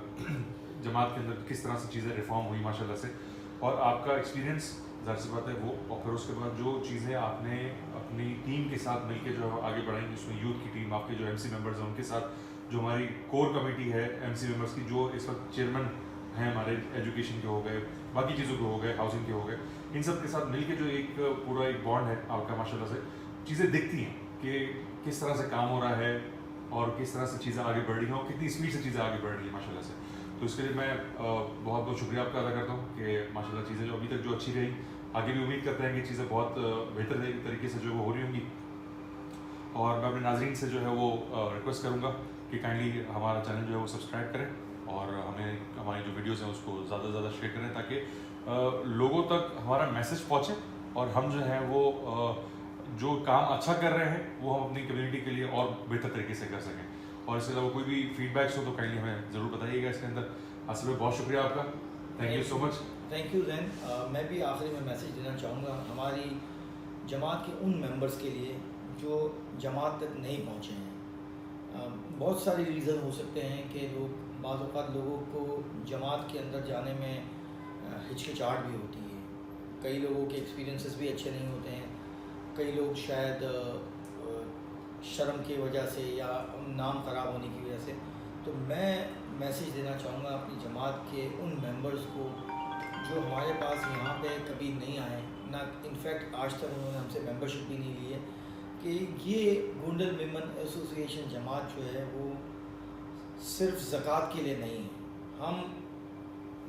جماعت کے اندر کس طرح سے چیزیں ریفارم ہوئی ماشاء اللہ سے. اور آپ کا ایکسپیرینس ظاہر سی بات ہے وہ, اور پھر اس کے بعد جو چیزیں آپ نے اپنی ٹیم کے ساتھ مل کے جو ہے آگے بڑھائیں, جس میں یوتھ کی ٹیم, آپ کے جو ایم سی ممبرز ہیں ان کے ساتھ, جو ہماری کور کمیٹی ہے ایم سی ممبرس کی, جو اس وقت چیئرمین ہیں ہمارے ایجوکیشن کے ہو گئے, باقی چیزوں کے ہو گئے, ہاؤسنگ کے ہو گئے, ان سب کے ساتھ مل کے جو ایک پورا ایک بانڈ ہے آپ کا ماشاء اللہ سے, چیزیں دکھتی ہیں کہ کس طرح سے کام ہو رہا ہے اور کس طرح سے چیزیں آگے بڑھ رہی ہیں اور کتنی اسپیڈ سے چیزیں آگے بڑھ رہی ہیں ماشاء اللہ سے. تو اس کے لیے میں بہت بہت شکریہ آپ کا ادا کرتا ہوں کہ ماشاء اللہ چیزیں جو ابھی تک جو اچھی رہی, آگے بھی امید کرتے ہیں کہ چیزیں بہت بہتر طریقے سے جو وہ ہو رہی ہوں گی. اور میں اپنے ناظرین سے جو ہے وہ ریکویسٹ کروں گا کہ کائنڈلی ہمارا چینل جو ہے وہ سبسکرائب کریں اور ہمیں ہماری جو ویڈیوز ہیں اس کو زیادہ سے زیادہ شیئر کریں تاکہ لوگوں تک ہمارا میسج پہنچے اور ہم جو ہے وہ جو کام اچھا کر رہے ہیں وہ ہم اپنی کمیونٹی کے لیے اور بہتر طریقے سے کر سکیں. اور اس کے علاوہ کوئی بھی فیڈ بیکس ہو تو کائنڈلی ہمیں ضرور بتائیے گا اس کے اندر. آصف بھائی بہت شکریہ آپ کا, thank you so much. Thank you Zain. میں بھی آخری میں میسیج دینا چاہوں گا ہماری جماعت کے ان ممبرس کے لیے جو جماعت تک نہیں پہنچے ہیں. بہت سارے ریزن ہو سکتے ہیں کہ لوگ بعض اوقات لوگوں کو جماعت کے اندر جانے میں ہچکچاہٹ بھی ہوتی ہے, کئی لوگوں کے ایکسپیرینسز بھی اچھے نہیں ہوتے ہیں, کئی لوگ شاید شرم کی وجہ سے یا نام خراب ہونے کی وجہ سے. تو میں میسیج دینا چاہوں گا اپنی جماعت کے ان ممبرز کو جو ہمارے پاس یہاں پہ کبھی نہیں آئے, نہ انفیکٹ آج تک انہوں نے ہم سے ممبرشپ بھی نہیں لی ہے, کہ یہ گونڈل میمن ایسوسیشن جماعت جو ہے وہ صرف زکوٰۃ کے لیے نہیں ہے. ہم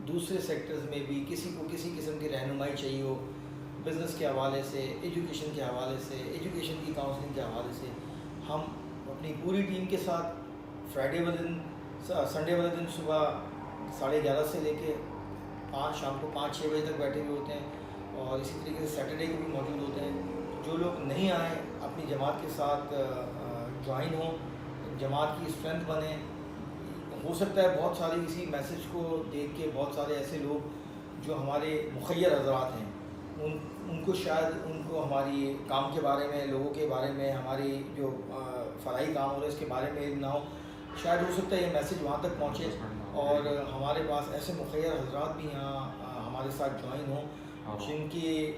دوسرے سیکٹرز میں بھی کسی کو کسی قسم کی رہنمائی چاہیے ہو, بزنس کے حوالے سے, ایجوکیشن کے حوالے سے, ایجوکیشن کی کاؤنسلنگ کے حوالے سے, ہم اپنی پوری ٹیم کے ساتھ فرائیڈے والے دن, سنڈے والے دن صبح 11:30 سے لے کے شام کو 5-6 بجے تک بیٹھے ہوئے ہوتے ہیں, اور اسی طریقے سے سیٹرڈے کو بھی موجود ہوتے ہیں. جو لوگ نہیں آئے اپنی جماعت کے ساتھ جوائن ہوں, جماعت کی اسٹرینتھ بنیں. ہو سکتا ہے بہت سارے اسی میسیج کو دیکھ کے بہت سارے ایسے لوگ جو ہمارے مخیر حضرات ہیں ان کو شاید ان کو ہماری کام کے بارے میں, لوگوں کے بارے میں, ہماری جو فلاحی کام ہو رہا ہے اس کے بارے میں علم نہ ہو. شاید ہو سکتا ہے یہ میسیج وہاں تک پہنچے اور ہمارے پاس ایسے مخیر حضرات بھی یہاں ہمارے ساتھ جوائن ہوں جن کی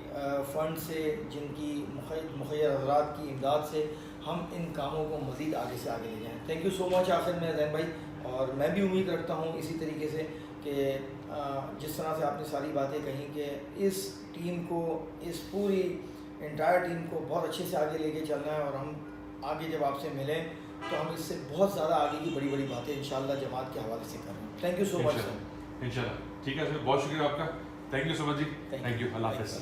فنڈ سے, جن کی مخیر حضرات کی امداد سے ہم ان کاموں کو مزید آگے سے آگے لے جائیں. تھینک یو سو مچ آخر میں زین بھائی. اور میں بھی امید رکھتا ہوں اسی طریقے سے کہ جس طرح سے آپ نے ساری باتیں کہیں کہ اس ٹیم کو, اس پوری انٹائر ٹیم کو بہت اچھے سے آگے لے کے چلنا ہے, اور ہم آگے جب آپ سے ملیں تو ہم اس سے بہت زیادہ آگے کی بڑی بڑی باتیں انشاءاللہ جماعت کے حوالے سے کریں. Thank you so much sir. انشاءاللہ. ٹھیک ہے سر, بہت شکریہ آپ کا. Thank you so much ji. Thank you. اللہ حافظ.